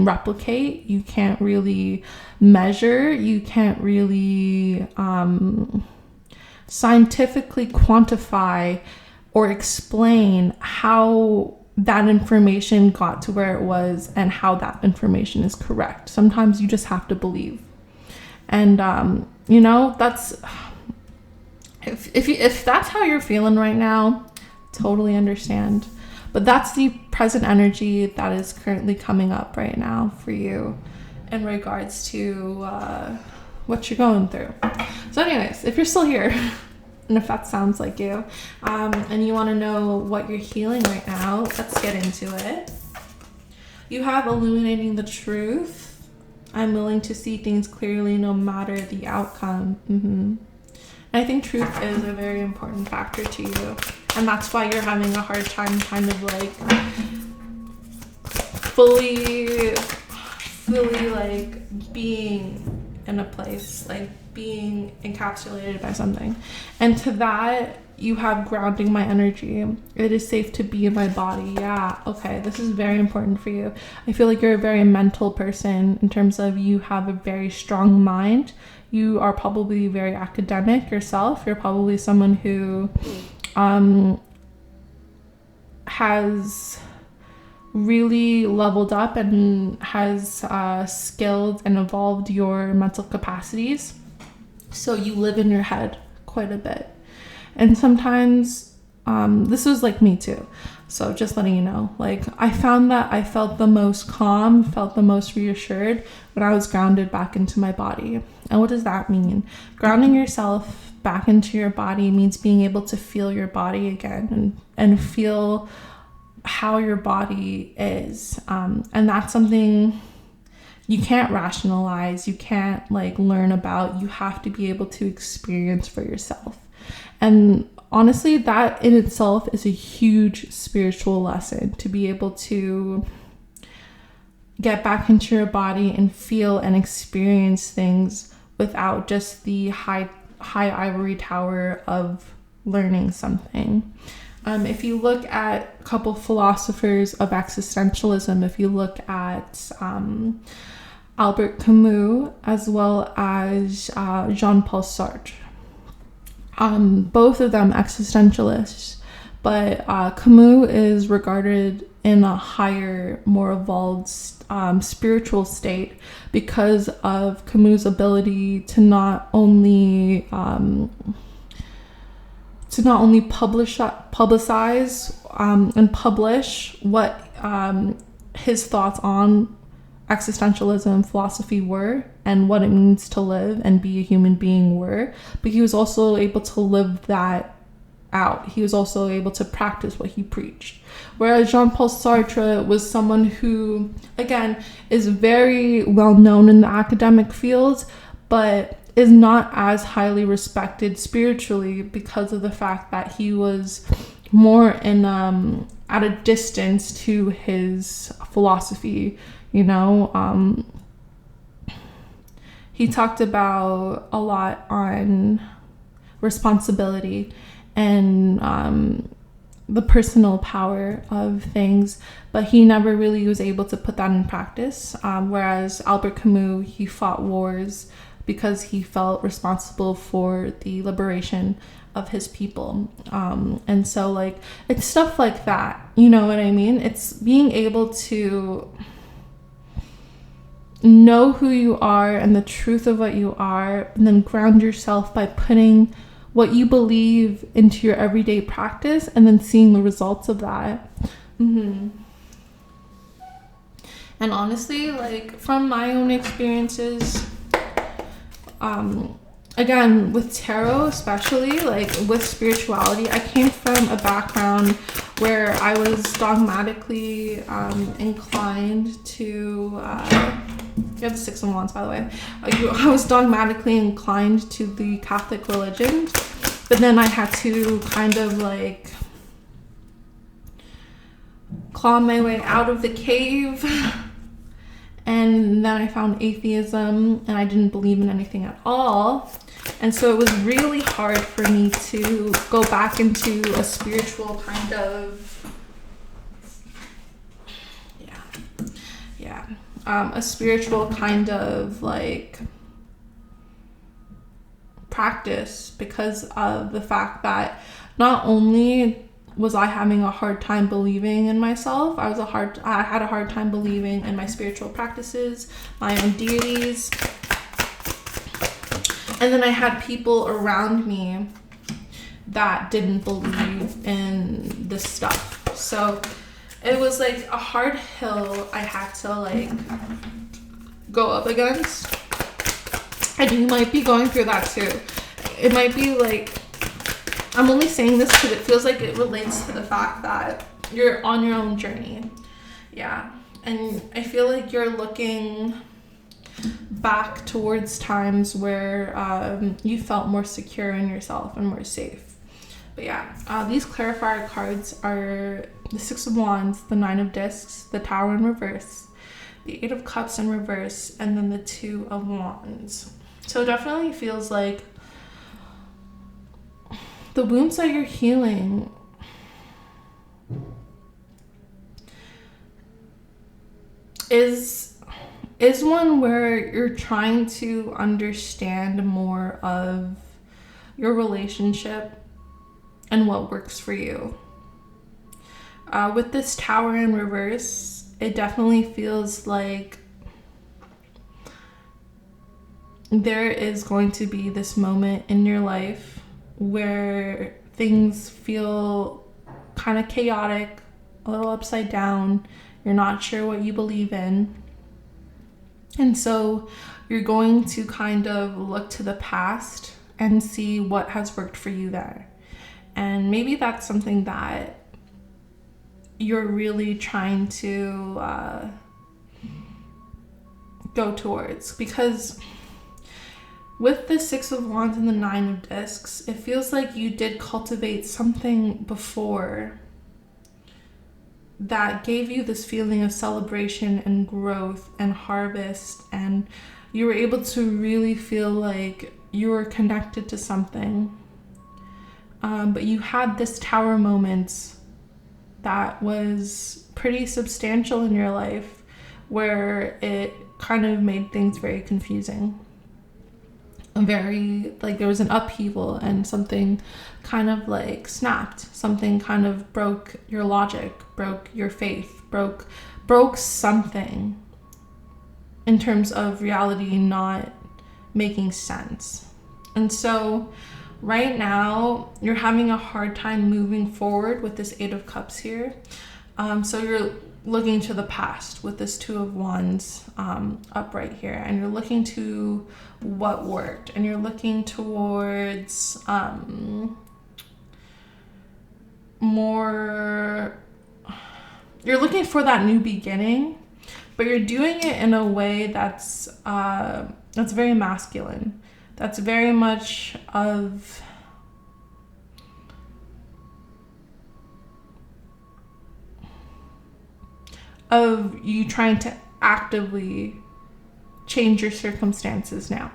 replicate. You can't really measure. You can't really scientifically quantify or explain how that information got to where it was and how that information is correct. Sometimes you just have to believe. And you know, that's if that's how you're feeling right now, totally understand. But that's the present energy that is currently coming up right now for you in regards to what you're going through. So anyways, if you're still here, and if that sounds like you, and you want to know what you're healing right now, let's get into it. You have illuminating the truth. I'm willing to see things clearly no matter the outcome. I think truth is a very important factor to you. And that's why you're having a hard time kind of like fully like being in a place, like being encapsulated by something. And to that, you have grounding my energy. It is safe to be in my body. Yeah, okay, this is very important for you. I feel like you're a very mental person in terms of you have a very strong mind. You are probably very academic yourself. You're probably someone who has really leveled up and has skilled and evolved your mental capacities. So you live in your head quite a bit. And sometimes this was like me too. So just letting you know, like I found that I felt the most calm, felt the most reassured when I was grounded back into my body. And what does that mean? Grounding yourself back into your body means being able to feel your body again and feel how your body is. And that's something you can't rationalize, you can't like learn about, you have to be able to experience for yourself. And honestly, that in itself is a huge spiritual lesson, to be able to get back into your body and feel and experience things without just the high ivory tower of learning something. If you look at a couple philosophers of existentialism, if you look at Albert Camus as well as Jean-Paul Sartre, both of them existentialists, but Camus is regarded in a higher, more evolved spiritual state because of Camus' ability to not only publicize and publish what his thoughts on existentialism philosophy were and what it means to live and be a human being were, but he was also able to live that out. He was also able to practice what he preached. Whereas Jean-Paul Sartre was someone who, again, is very well known in the academic field, but is not as highly respected spiritually because of the fact that he was more in at a distance to his philosophy. You know, he talked about a lot on responsibility and the personal power of things, but he never really was able to put that in practice. Whereas Albert Camus, he fought wars because he felt responsible for the liberation of his people. And so like, it's stuff like that, you know what I mean? It's being able to know who you are and the truth of what you are, and then ground yourself by putting what you believe into your everyday practice and then seeing the results of that. And honestly, like from my own experiences, again, with tarot, especially like with spirituality, I came from a background where I was dogmatically inclined to you have the Six of Wands, by the way. I was dogmatically inclined to the Catholic religion, but then I had to kind of like claw my way out of the cave. And then I found atheism, and I didn't believe in anything at all. And so it was really hard for me to go back into a spiritual kind of, a spiritual kind of like practice, because of the fact that not only was I having a hard time believing in myself, I had a hard time believing in my spiritual practices, my own deities. And then I had people around me that didn't believe in this stuff. So it was like a hard hill I had to like go up against. And you might be going through that too. It might be like, I'm only saying this because it feels like it relates to the fact that you're on your own journey. Yeah. And I feel like you're looking back towards times where you felt more secure in yourself and more safe. But yeah, these clarifier cards are the Six of Wands, the Nine of Discs, the Tower in reverse, the Eight of Cups in reverse, and then the Two of Wands. So it definitely feels like the wounds that you're healing is one where you're trying to understand more of your relationship and what works for you. With this Tower in reverse, it definitely feels like there is going to be this moment in your life where things feel kind of chaotic, a little upside down. You're not sure what you believe in. And so you're going to kind of look to the past and see what has worked for you there. And maybe that's something that you're really trying to go towards. Because with the Six of Wands and the Nine of Discs, it feels like you did cultivate something before that gave you this feeling of celebration and growth and harvest, and you were able to really feel like you were connected to something. But you had this Tower moment that was pretty substantial in your life where it kind of made things very confusing. Very, like, there was an upheaval and something kind of like snapped. Something kind of broke your logic, broke your faith, broke something in terms of reality not making sense. And so right now you're having a hard time moving forward with this Eight of Cups here. So you're looking to the past with this Two of Wands up right here, and you're looking to what worked, and you're looking towards more, you're looking for that new beginning, but you're doing it in a way that's very masculine. That's very much of you trying to actively change your circumstances now.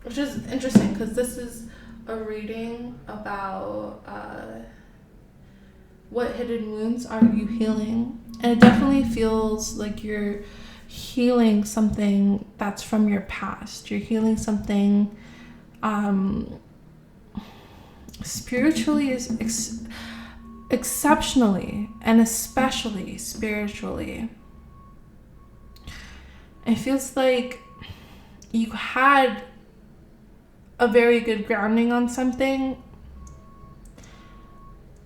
Which is interesting because this is a reading about what hidden wounds are you healing. And it definitely feels like you're healing something that's from your past. You're healing something spiritually, exceptionally, and especially spiritually. It feels like you had a very good grounding on something,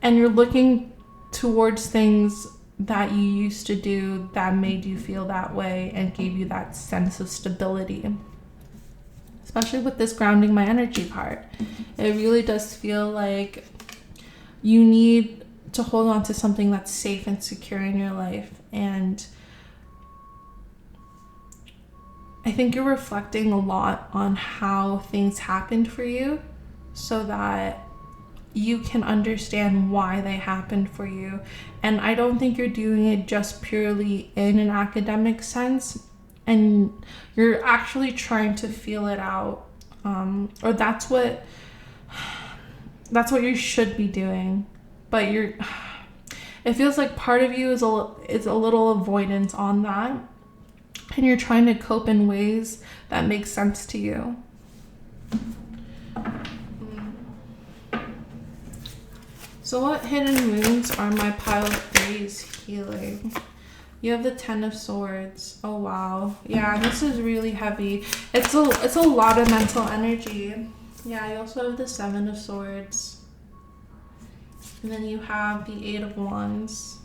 and you're looking towards things that you used to do that made you feel that way and gave you that sense of stability. Especially with this grounding my energy card. It really does feel like you need to hold on to something that's safe and secure in your life. And I think you're reflecting a lot on how things happened for you so that you can understand why they happened for you. And I don't think you're doing it just purely in an academic sense, and you're actually trying to feel it out, or that's what you should be doing. But it feels like part of you is a little avoidance on that, and you're trying to cope in ways that make sense to you. So what hidden wounds are my pile of threes healing? You have the Ten of Swords. Oh wow. Yeah, this is really heavy. It's a lot of mental energy. Yeah, you also have the Seven of Swords. And then you have the Eight of Wands.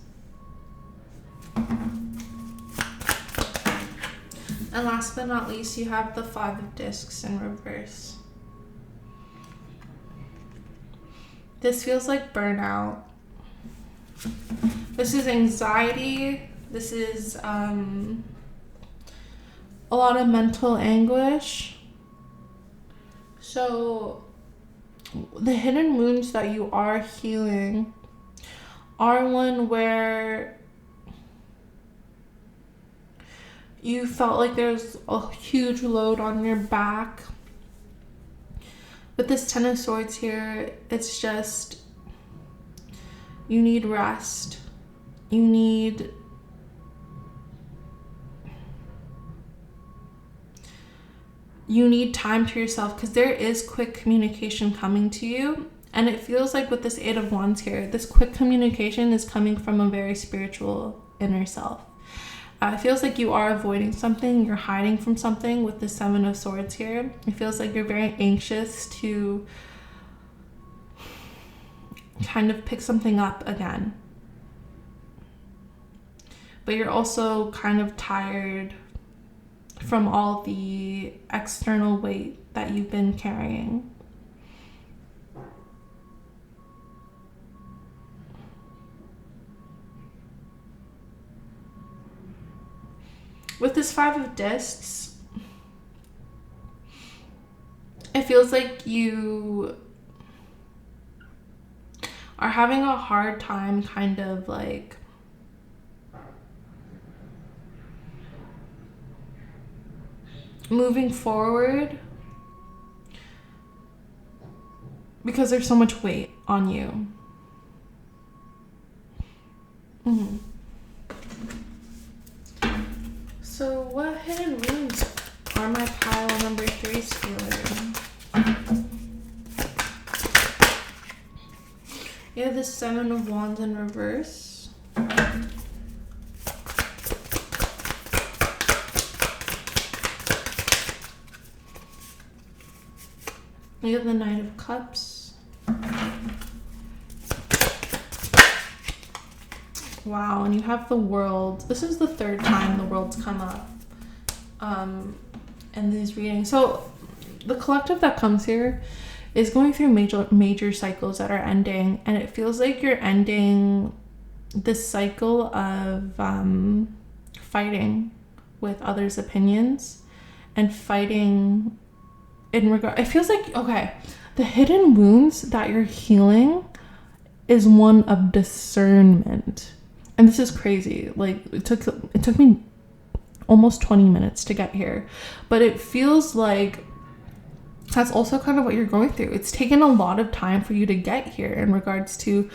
And last but not least, you have the Five of Discs in reverse. This feels like burnout. This is anxiety. This is a lot of mental anguish. So the hidden wounds that you are healing are one where you felt like there's a huge load on your back. With this Ten of Swords here, it's just, you need rest. You need time to yourself, because there is quick communication coming to you. And it feels like with this Eight of Wands here, this quick communication is coming from a very spiritual inner self. It feels like you are avoiding something, you're hiding from something with the Seven of Swords here. It feels like you're very anxious to kind of pick something up again. But you're also kind of tired from all the external weight that you've been carrying. With this Five of Discs, it feels like you are having a hard time kind of like moving forward because there's so much weight on you. So what hidden wounds are my pile number 3's feeling? You have the Seven of Wands in reverse. You have the Knight of Cups. Wow, and you have the World. This is the third time the World's come up in these readings. So the collective that comes here is going through major cycles that are ending, and it feels like you're ending this cycle of fighting with others' opinions and fighting in regard. It feels like, okay, the hidden wounds that you're healing is one of discernment. And this is crazy. Like it took me almost 20 minutes to get here, but it feels like that's also kind of what you're going through. It's taken a lot of time for you to get here in regards to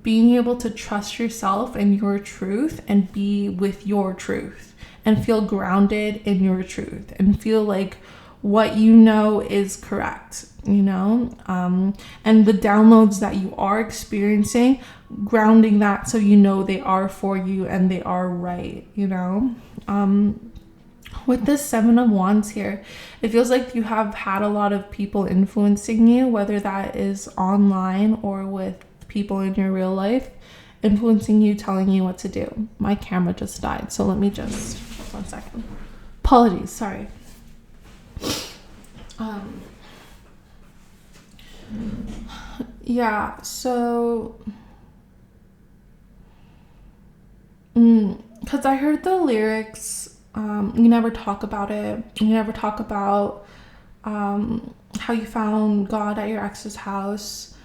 being able to trust yourself and your truth and be with your truth and feel grounded in your truth and feel like what you know is correct, you know, and the downloads that you are experiencing, grounding that so you know they are for you and they are right, you know. With this Seven of Wands here, it feels like you have had a lot of people influencing you, whether that is online or with people in your real life, influencing you, telling you what to do. My camera just died, so let me just, 1 second. Apologies, sorry. Yeah, so because I heard the lyrics, you never talk about it, you never talk about how you found God at your ex's house.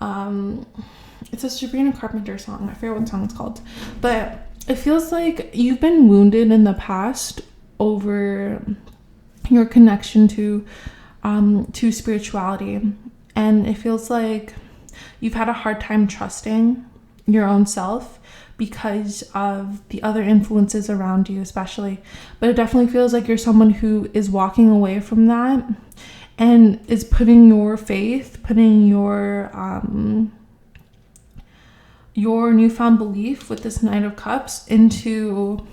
It's a Sabrina Carpenter song, I forget what song it's called, but it feels like you've been wounded in the past over your connection to spirituality, and it feels like you've had a hard time trusting your own self because of the other influences around you, especially. But it definitely feels like you're someone who is walking away from that and is putting your faith, putting your your newfound belief with this Knight of Cups into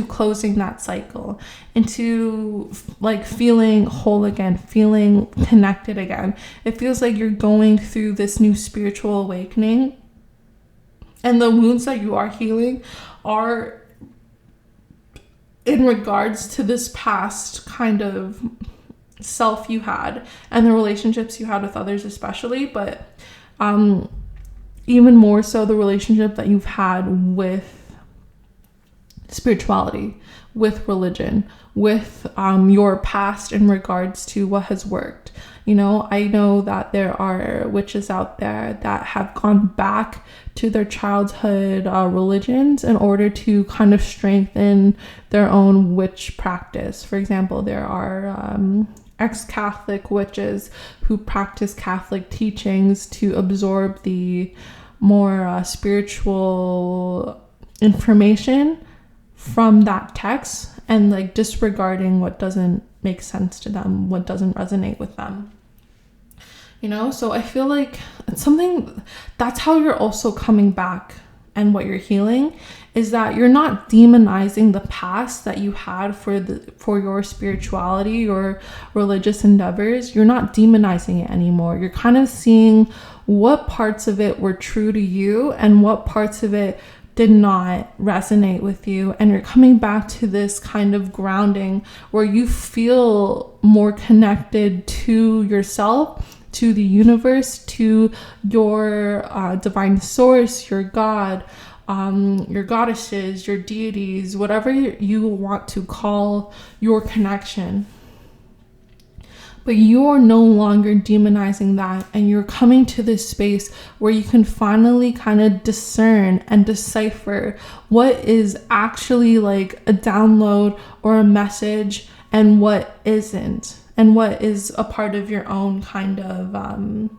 closing that cycle, into like feeling whole again, feeling connected again. It feels like you're going through this new spiritual awakening, and the wounds that you are healing are in regards to this past kind of self you had and the relationships you had with others especially, but even more so the relationship that you've had with spirituality, with religion, with your past in regards to what has worked. You know, I know that there are witches out there that have gone back to their childhood religions in order to kind of strengthen their own witch practice. For example, there are ex-Catholic witches who practice Catholic teachings to absorb the more spiritual information from that text, and like disregarding what doesn't make sense to them, what doesn't resonate with them. You know, so I feel like it's something that's how you're also coming back, and what you're healing is that you're not demonizing the past that you had for your spirituality or religious endeavors. You're not demonizing it anymore. You're kind of seeing what parts of it were true to you and what parts of it did not resonate with you, and you're coming back to this kind of grounding where you feel more connected to yourself, to the universe, to your divine source, your God, your goddesses, your deities, whatever you want to call your connection. But you're no longer demonizing that, and you're coming to this space where you can finally kind of discern and decipher what is actually like a download or a message and what isn't, and what is a part of your own kind of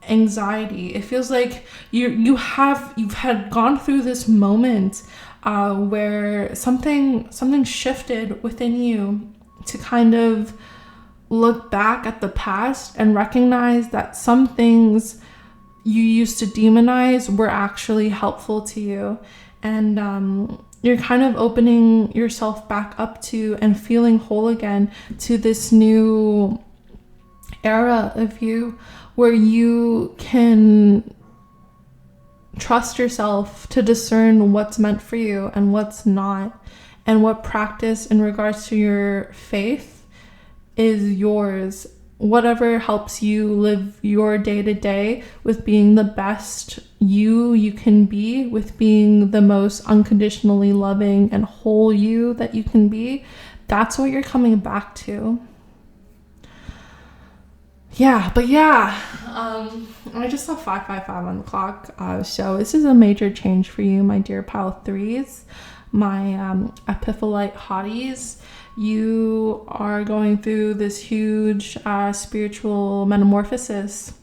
anxiety. It feels like you've had gone through this moment where something shifted within you to kind of look back at the past and recognize that some things you used to demonize were actually helpful to you, and you're kind of opening yourself back up to and feeling whole again to this new era of you where you can trust yourself to discern what's meant for you and what's not, and what practice in regards to your faith is yours. Whatever helps you live your day-to-day with being the best you can be, with being the most unconditionally loving and whole you that you can be, that's what you're coming back to. I just saw 555 on the clock, so this is a major change for you, my dear pile 3s, my epiphyllite hotties. You are going through this huge spiritual metamorphosis,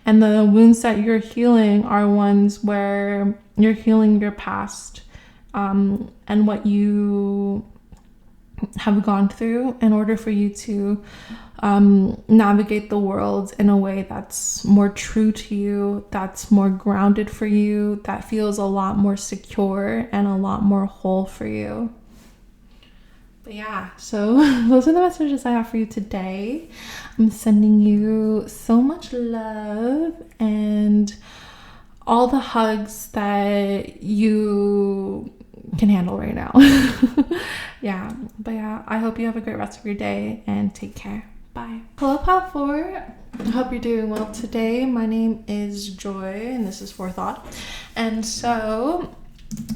and the wounds that you're healing are ones where you're healing your past and what you have gone through in order for you to navigate the world in a way that's more true to you, that's more grounded for you, that feels a lot more secure and a lot more whole for you. But yeah, so those are the messages I have for you today. I'm sending you so much love and all the hugs that you can handle right now. I hope you have a great rest of your day and take care. Bye. Hello, Pile 4. I hope you're doing well today. My name is Joy and this is Fourthot. And so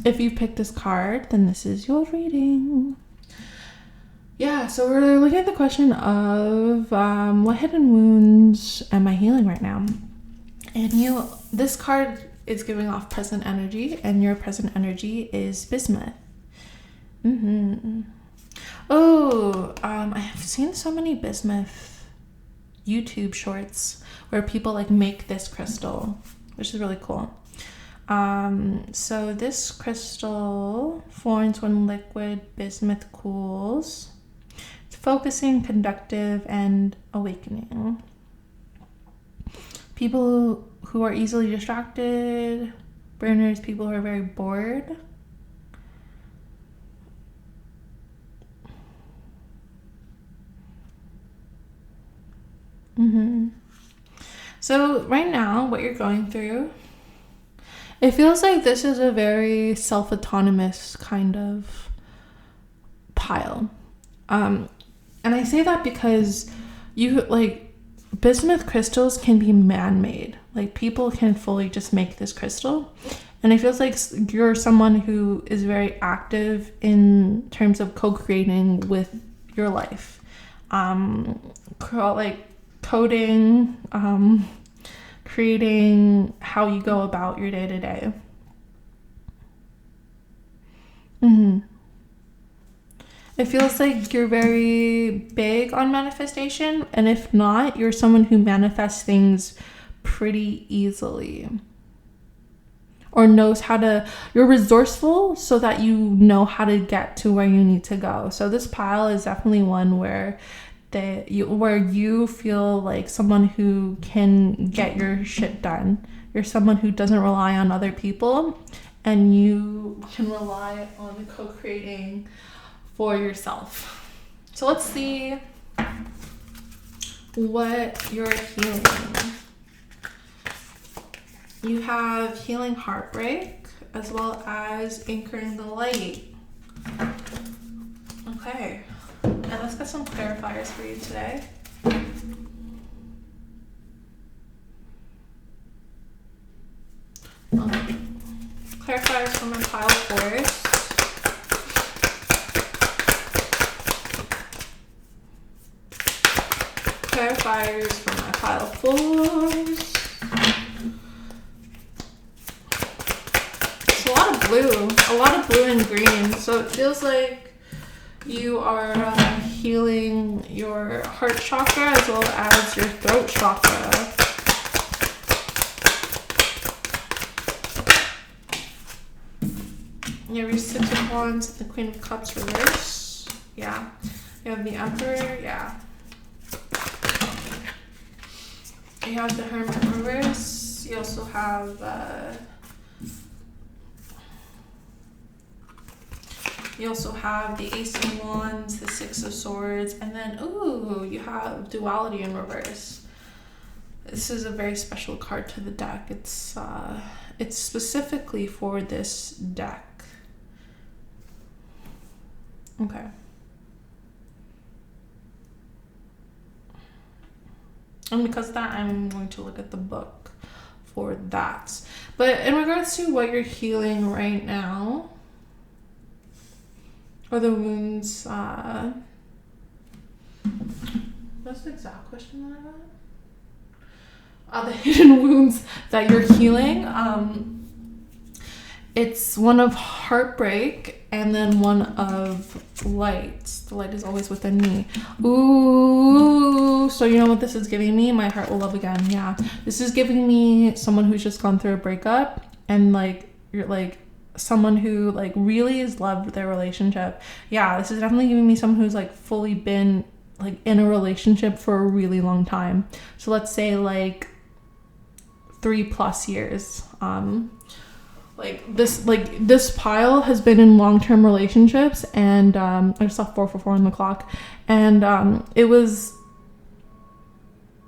if you picked this card, then this is your reading. Yeah, so we're looking at the question of what hidden wounds am I healing right now? And this card is giving off present energy, and your present energy is bismuth. I have seen so many bismuth YouTube shorts where people like make this crystal, which is really cool. So this crystal forms when liquid bismuth cools. It's focusing, conductive, and awakening. People who are easily distracted Burners, people who are very bored. So right now, what you're going through, it feels like this is a very self-autonomous kind of pile. And I say that because bismuth crystals can be man-made. Like, people can fully just make this crystal. And it feels like you're someone who is very active in terms of co-creating with your life. Coding, creating how you go about your day-to-day. It feels like you're very big on manifestation, and if not, you're someone who manifests things pretty easily. Or you're resourceful so that you know how to get to where you need to go. So this pile is definitely one where you feel like someone who can get your shit done. You're someone who doesn't rely on other people, and you can rely on co-creating for yourself. So let's see what you're healing. You have healing heartbreak as well as anchoring the light. Okay. And let's get some clarifiers for you today. Clarifiers for my pile fours. Clarifiers for my pile fours. It's a lot of blue and green. So it feels like you are healing your heart chakra as well as your throat chakra. You have your Six of Wands and the Queen of Cups reverse. Yeah. You have the Emperor. Yeah. You have the Hermit reverse. You also have the Ace of Wands, the Six of Swords, and then you have Duality in reverse. This is a very special card to the deck. It's specifically for this deck. Okay. And because of that, I'm going to look at the book for that. But in regards to what you're healing right now, or the wounds, what's the exact question that I got? The hidden wounds that you're healing. It's one of heartbreak and then one of light. The light is always within me. Ooh, so you know what this is giving me? My heart will love again. Yeah, this is giving me someone who's just gone through a breakup, and you're someone who really has loved their relationship. Yeah, this is definitely giving me someone who's fully been in a relationship for a really long time. So let's say 3+ years. This pile has been in long-term relationships, and I just saw 444 on the clock, and it was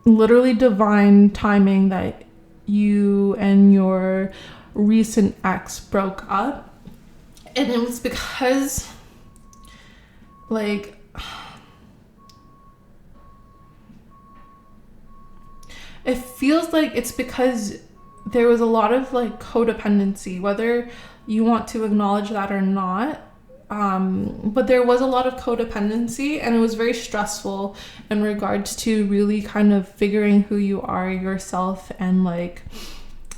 literally divine timing that you and your recent ex broke up. And it was because it feels like it's because there was a lot of codependency, whether you want to acknowledge that or not. But there was a lot of codependency, and it was very stressful in regards to really kind of figuring who you are yourself and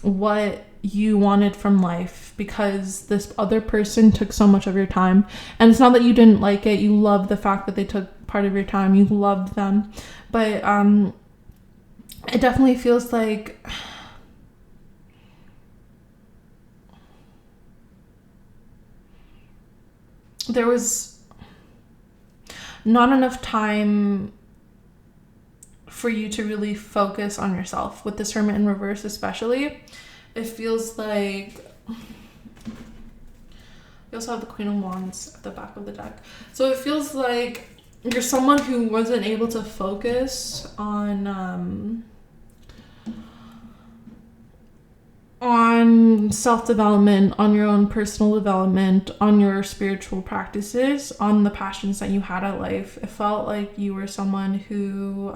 what you wanted from life, because this other person took so much of your time. And it's not that you didn't like it, you loved the fact that they took part of your time, you loved them, but it definitely feels like there was not enough time for you to really focus on yourself. With this Hermit in reverse especially, it feels like You also have the Queen of Wands at the back of the deck. So it feels like you're someone who wasn't able to focus on self-development, on your own personal development, on your spiritual practices, on the passions that you had at life. It felt like you were someone who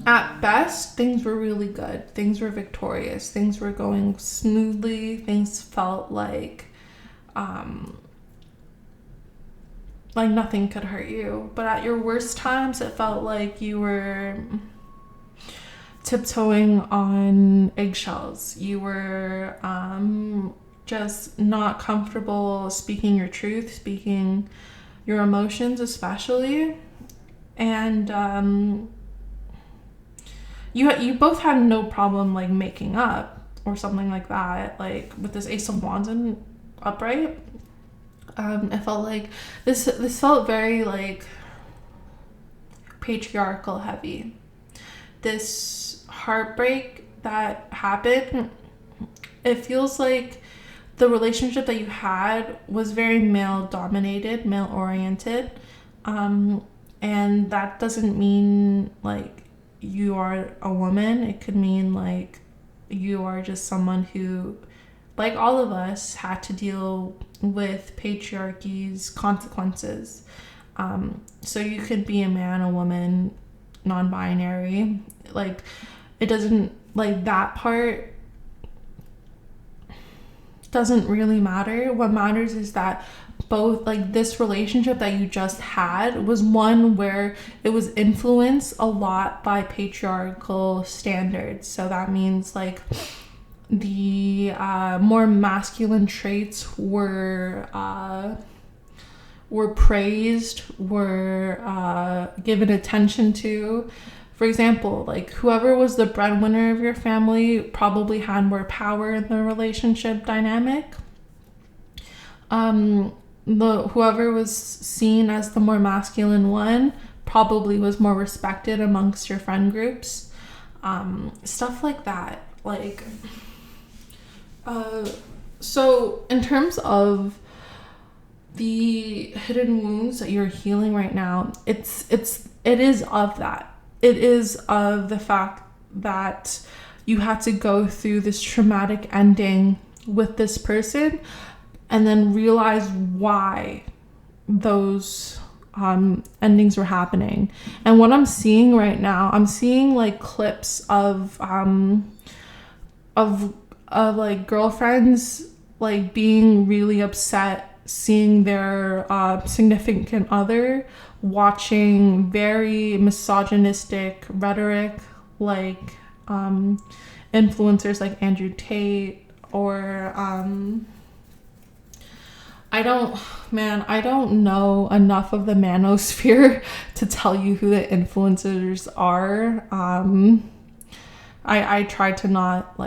at best, things were really good. Things were victorious. Things were going smoothly. Things felt like nothing could hurt you. But at your worst times, it felt like you were tiptoeing on eggshells. You were just not comfortable speaking your truth, speaking your emotions especially. And you both had no problem like making up or something like that, like with this Ace of Wands in upright. I felt like this felt very like patriarchal heavy. This heartbreak that happened, it feels like the relationship that you had was very male dominated, male oriented, and that doesn't mean like you are a woman. It could mean like you are just someone who, like all of us, had to deal with patriarchy's consequences. So you could be a man, a woman, non-binary. Like it doesn't, like that part doesn't really matter. What matters is that both, like this relationship that you just had was one where it was influenced a lot by patriarchal standards. So that means like the more masculine traits were praised, were given attention to. For example, like whoever was the breadwinner of your family probably had more power in the relationship dynamic. Whoever was seen as the more masculine one probably was more respected amongst your friend groups. Stuff like that. Like, so in terms of the hidden wounds that you're healing right now, it is of that. It is of the fact that you had to go through this traumatic ending with this person and then realize why those endings were happening. And what I'm seeing right now, I'm seeing like clips of like girlfriends like being really upset seeing their significant other watching very misogynistic rhetoric, like influencers like Andrew Tate or I don't know enough of the manosphere to tell you who the influencers are. I try to not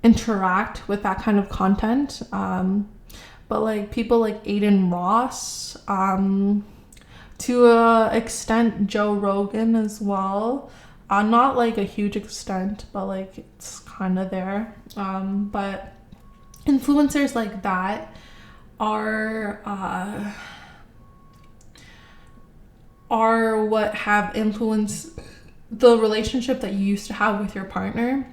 interact with that kind of content. But like people like Aiden Ross, to a extent Joe Rogan as well. Not like a huge extent, but like it's kind of there. But influencers like that are what have influenced the relationship that you used to have with your partner,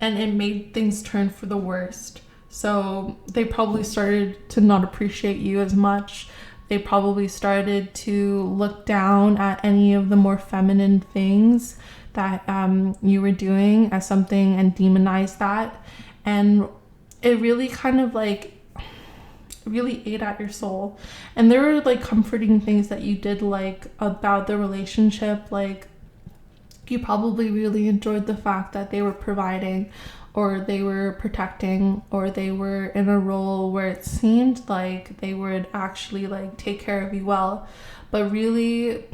and it made things turn for the worst. So they probably started to not appreciate you as much. They probably started to look down at any of the more feminine things that you were doing as something and demonize that. And it really kind of like really ate at your soul. And there were like comforting things that you did like about the relationship. Like you probably really enjoyed the fact that they were providing, or they were protecting, or they were in a role where it seemed like they would actually like take care of you well. But really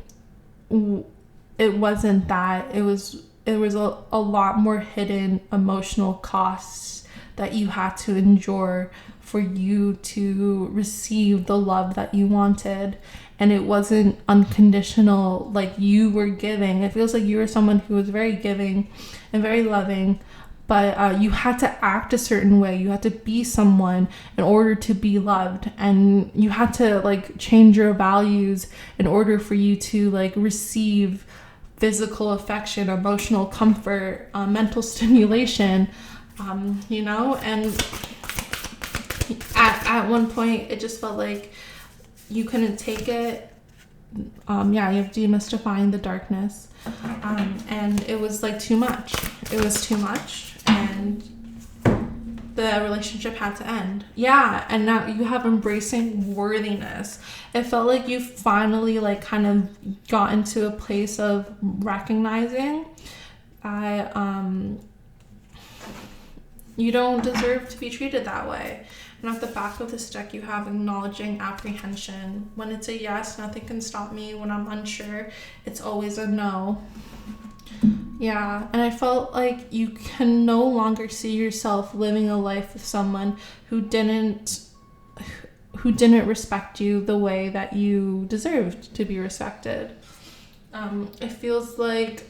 it wasn't that. It was a lot more hidden emotional costs that you had to endure for you to receive the love that you wanted, and it wasn't unconditional like you were giving. It feels like you were someone who was very giving and very loving, but you had to act a certain way. You had to be someone in order to be loved, and you had to like change your values in order for you to like receive physical affection, emotional comfort, mental stimulation, you know. And at one point it just felt like you couldn't take it. You have demystifying the darkness, and it was like too much. It was too much, and the relationship had to end. And now you have embracing worthiness. It felt like you finally like kind of got into a place of recognizing you don't deserve to be treated that way. And at the back of this deck, you have acknowledging apprehension. When it's a yes, nothing can stop me. When I'm unsure, it's always a no. Yeah, and I felt like you can no longer see yourself living a life with someone who didn't respect you the way that you deserved to be respected. It feels like,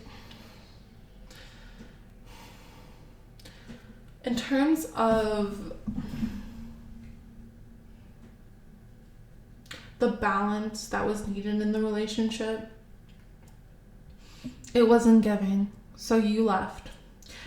in terms of the balance that was needed in the relationship, it wasn't giving, so you left.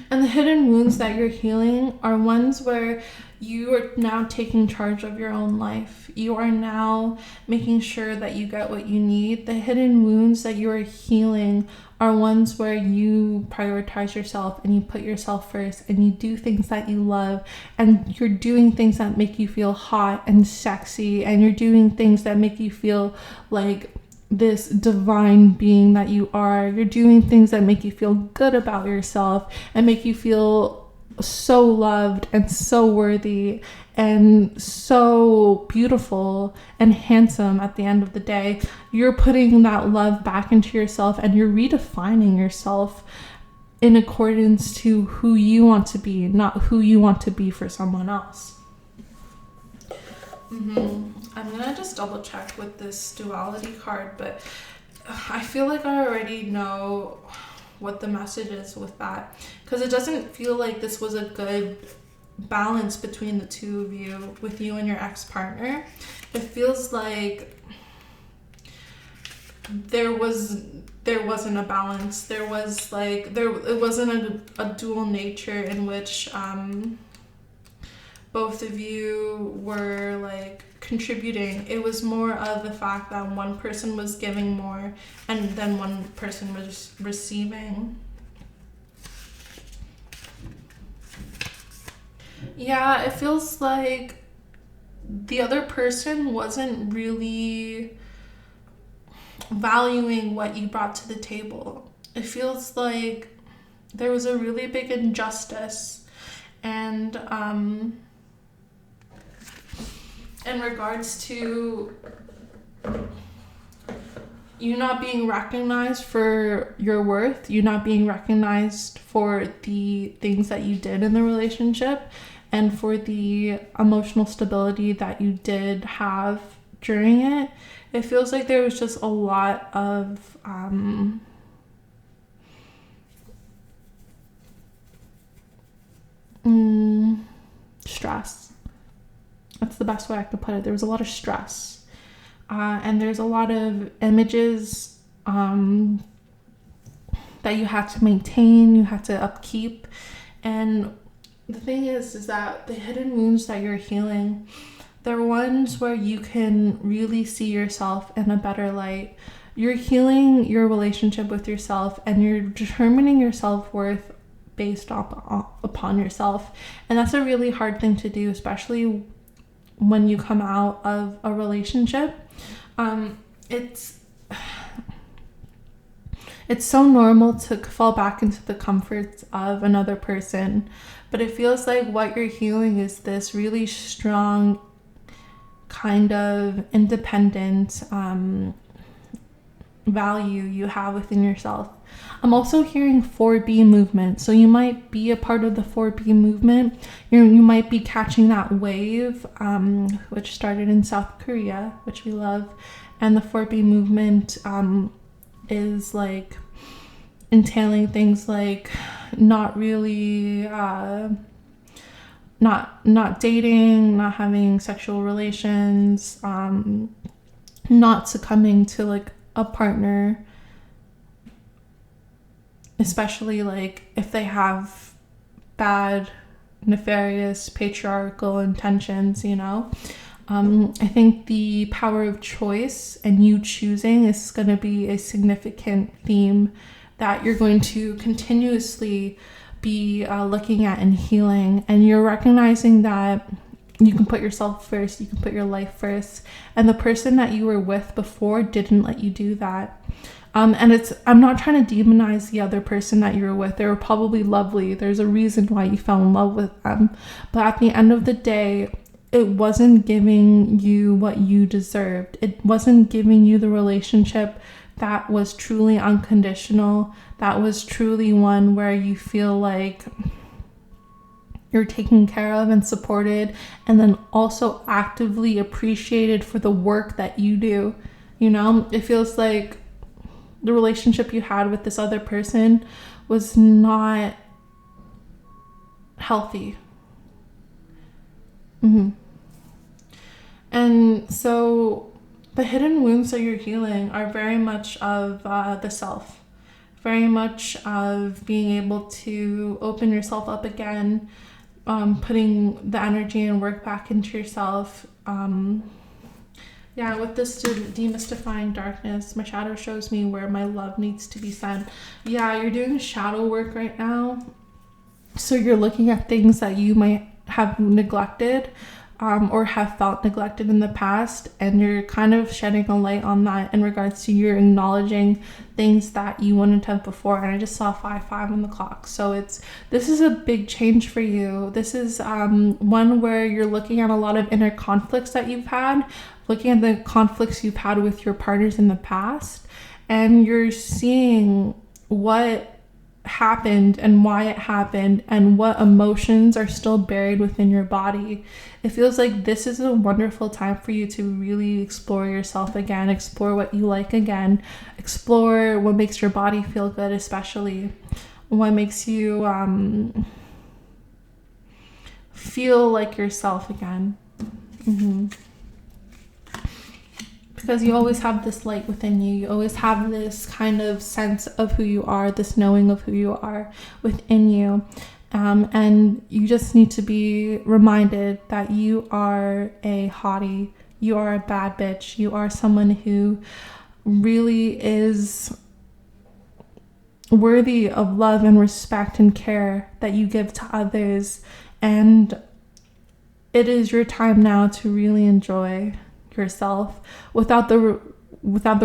And the hidden wounds that you're healing are ones where you are now taking charge of your own life. You are now making sure that you get what you need. The hidden wounds that you are healing are ones where you prioritize yourself and you put yourself first and you do things that you love, and you're doing things that make you feel hot and sexy, and you're doing things that make you feel like this divine being that you are. You're doing things that make you feel good about yourself and make you feel so loved and so worthy and so beautiful and handsome at the end of the day. You're putting that love back into yourself, and you're redefining yourself in accordance to who you want to be, not who you want to be for someone else. I'm gonna just double check with this duality card, but I feel like I already know what the message is with that, because it doesn't feel like this was a good balance between the two of you, with you and your ex-partner. It feels like there wasn't a balance. It wasn't a dual nature in which both of you were like contributing. It was more of the fact that one person was giving more and then one person was receiving. Yeah, it feels like the other person wasn't really valuing what you brought to the table. It feels like there was a really big injustice, and in regards to you not being recognized for your worth, you not being recognized for the things that you did in the relationship, and for the emotional stability that you did have during it. It feels like there was just a lot of stress. That's the best way I could put it. There was a lot of stress. And there's a lot of images that you had to maintain, you had to upkeep. And the thing is that the hidden wounds that you're healing, they're ones where you can really see yourself in a better light. You're healing your relationship with yourself, and you're determining your self-worth based upon yourself. And that's a really hard thing to do, especially when you come out of a relationship. It's so normal to fall back into the comforts of another person, but it feels like what you're healing is this really strong kind of independent value you have within yourself. I'm also hearing 4B movement. So you might be a part of the 4B movement. You might be catching that wave, which started in South Korea, which we love. And the 4B movement is like entailing things like not really, not dating, not having sexual relations, not succumbing to like a partner, especially like if they have bad, nefarious, patriarchal intentions, you know. I think the power of choice and you choosing is going to be a significant theme that you're going to continuously be looking at and healing. And you're recognizing that you can put yourself first, you can put your life first. And the person that you were with before didn't let you do that. And I'm not trying to demonize the other person that you were with. They were probably lovely. There's a reason why you fell in love with them. But at the end of the day, it wasn't giving you what you deserved. It wasn't giving you the relationship that was truly unconditional, that was truly one where you feel like you're taken care of and supported, and then also actively appreciated for the work that you do. You know, it feels like the relationship you had with this other person was not healthy. And so the hidden wounds that you're healing are very much of the self, very much of being able to open yourself up again, putting the energy and work back into yourself. With this demystifying darkness, my shadow shows me where my love needs to be sent. You're doing shadow work right now. So you're looking at things that you might have neglected, or have felt neglected in the past, and you're kind of shedding a light on that in regards to you're acknowledging things that you wouldn't have before. And I just saw 5-5 on the clock. So this is a big change for you. This is one where you're looking at a lot of inner conflicts that you've had, looking at the conflicts you've had with your partners in the past, and you're seeing what happened and why it happened and what emotions are still buried within your body. It feels like this is a wonderful time for you to really explore yourself again, explore what you like again, explore what makes your body feel good, especially what makes you feel like yourself again. Because you always have this light within you. You always have this kind of sense of who you are, this knowing of who you are within you. And you just need to be reminded that you are a hottie. You are a bad bitch. You are someone who really is worthy of love and respect and care that you give to others. And it is your time now to really enjoy yourself without the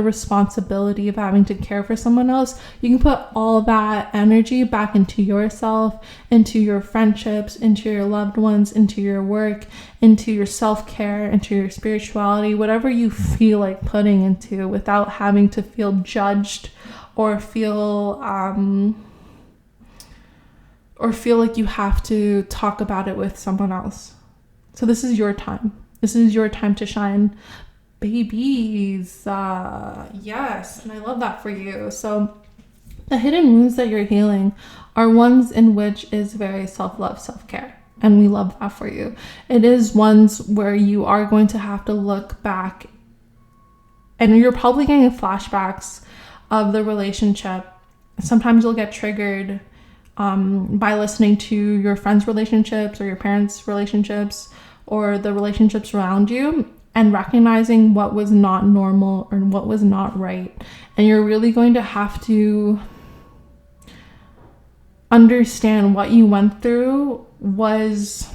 responsibility of having to care for someone else. You can put all that energy back into yourself, into your friendships, into your loved ones, into your work, into your self-care, into your spirituality, whatever you feel like putting into, without having to feel judged or feel like you have to talk about it with someone else. So this is your time. This is your time to shine, babies. Yes, and I love that for you. So the hidden wounds that you're healing are ones in which is very self-love, self-care. And we love that for you. It is ones where you are going to have to look back, and you're probably getting flashbacks of the relationship. Sometimes you'll get triggered by listening to your friends' relationships or your parents' relationships, or the relationships around you, and recognizing what was not normal or what was not right. And you're really going to have to understand what you went through was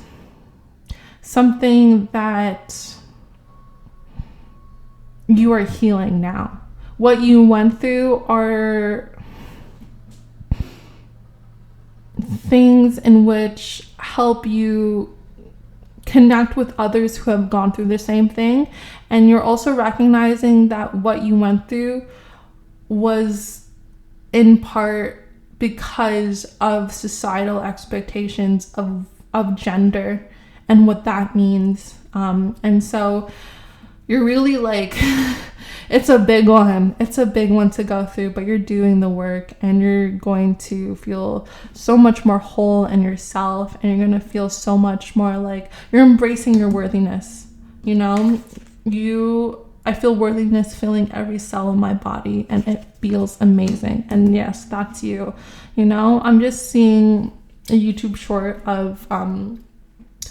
something that you are healing now. What you went through are things in which help you connect with others who have gone through the same thing. And you're also recognizing that what you went through was in part because of societal expectations of gender and what that means. And so you're really like, it's a big one. It's a big one to go through, but you're doing the work and you're going to feel so much more whole in yourself, and you're going to feel so much more like you're embracing your worthiness. You know, I feel worthiness filling every cell of my body, and it feels amazing. And yes, that's you. You know, I'm just seeing a YouTube short of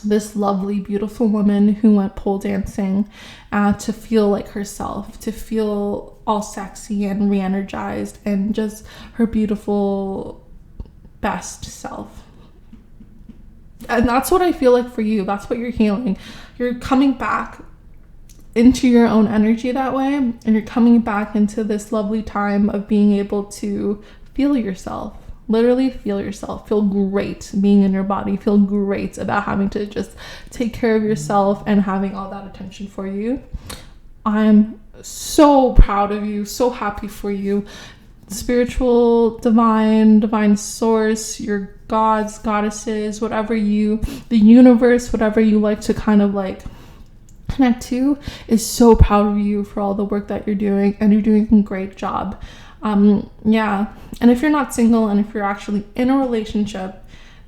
this lovely, beautiful woman who went pole dancing to feel like herself, to feel all sexy and re-energized and just her beautiful best self. And that's what I feel like for you. That's what you're healing. You're coming back into your own energy that way, and you're coming back into this lovely time of being able to feel yourself. Literally feel yourself. Feel great being in your body. Feel great about having to just take care of yourself and having all that attention for you. I'm so proud of you. So happy for you. Spiritual, divine source, your gods, goddesses, the universe, whatever you like to kind of like connect to, is so proud of you for all the work that you're doing, and you're doing a great job. And if you're not single and if you're actually in a relationship,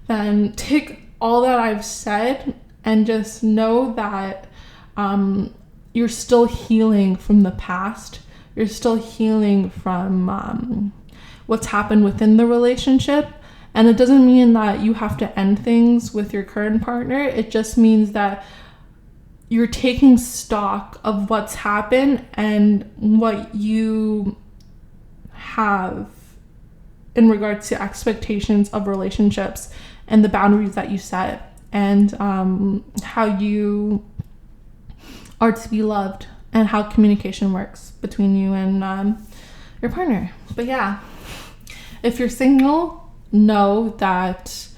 then take all that I've said and just know that you're still healing from the past. You're still healing from what's happened within the relationship. And it doesn't mean that you have to end things with your current partner. It just means that you're taking stock of what's happened and what you have in regards to expectations of relationships and the boundaries that you set, and how you are to be loved, and how communication works between you and your partner. But yeah, if you're single, know that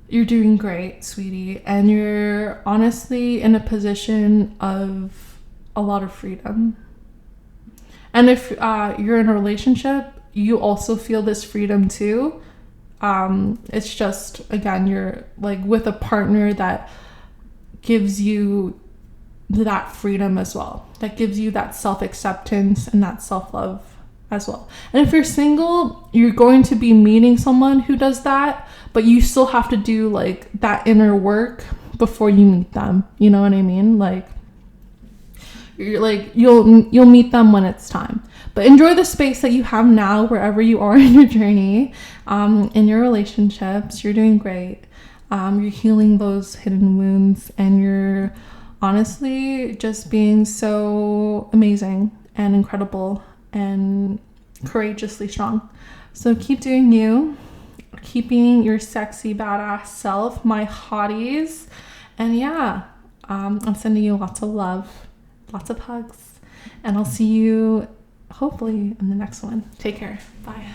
you're doing great, sweetie, and you're honestly in a position of a lot of freedom. And if you're in a relationship, you also feel this freedom too. It's just, again, you're like with a partner that gives you that freedom as well, that gives you that self-acceptance and that self-love as well. And if you're single, you're going to be meeting someone who does that, but you still have to do like that inner work before you meet them. You know what I mean? Like, you're like, you'll meet them when it's time. But enjoy the space that you have now, wherever you are in your journey, in your relationships. You're doing great. You're healing those hidden wounds, and you're honestly just being so amazing and incredible and courageously strong. So keep doing you, keeping your sexy badass self, my hotties. And yeah, I'm sending you lots of love, lots of hugs, and I'll see you hopefully in the next one. Take care. Bye.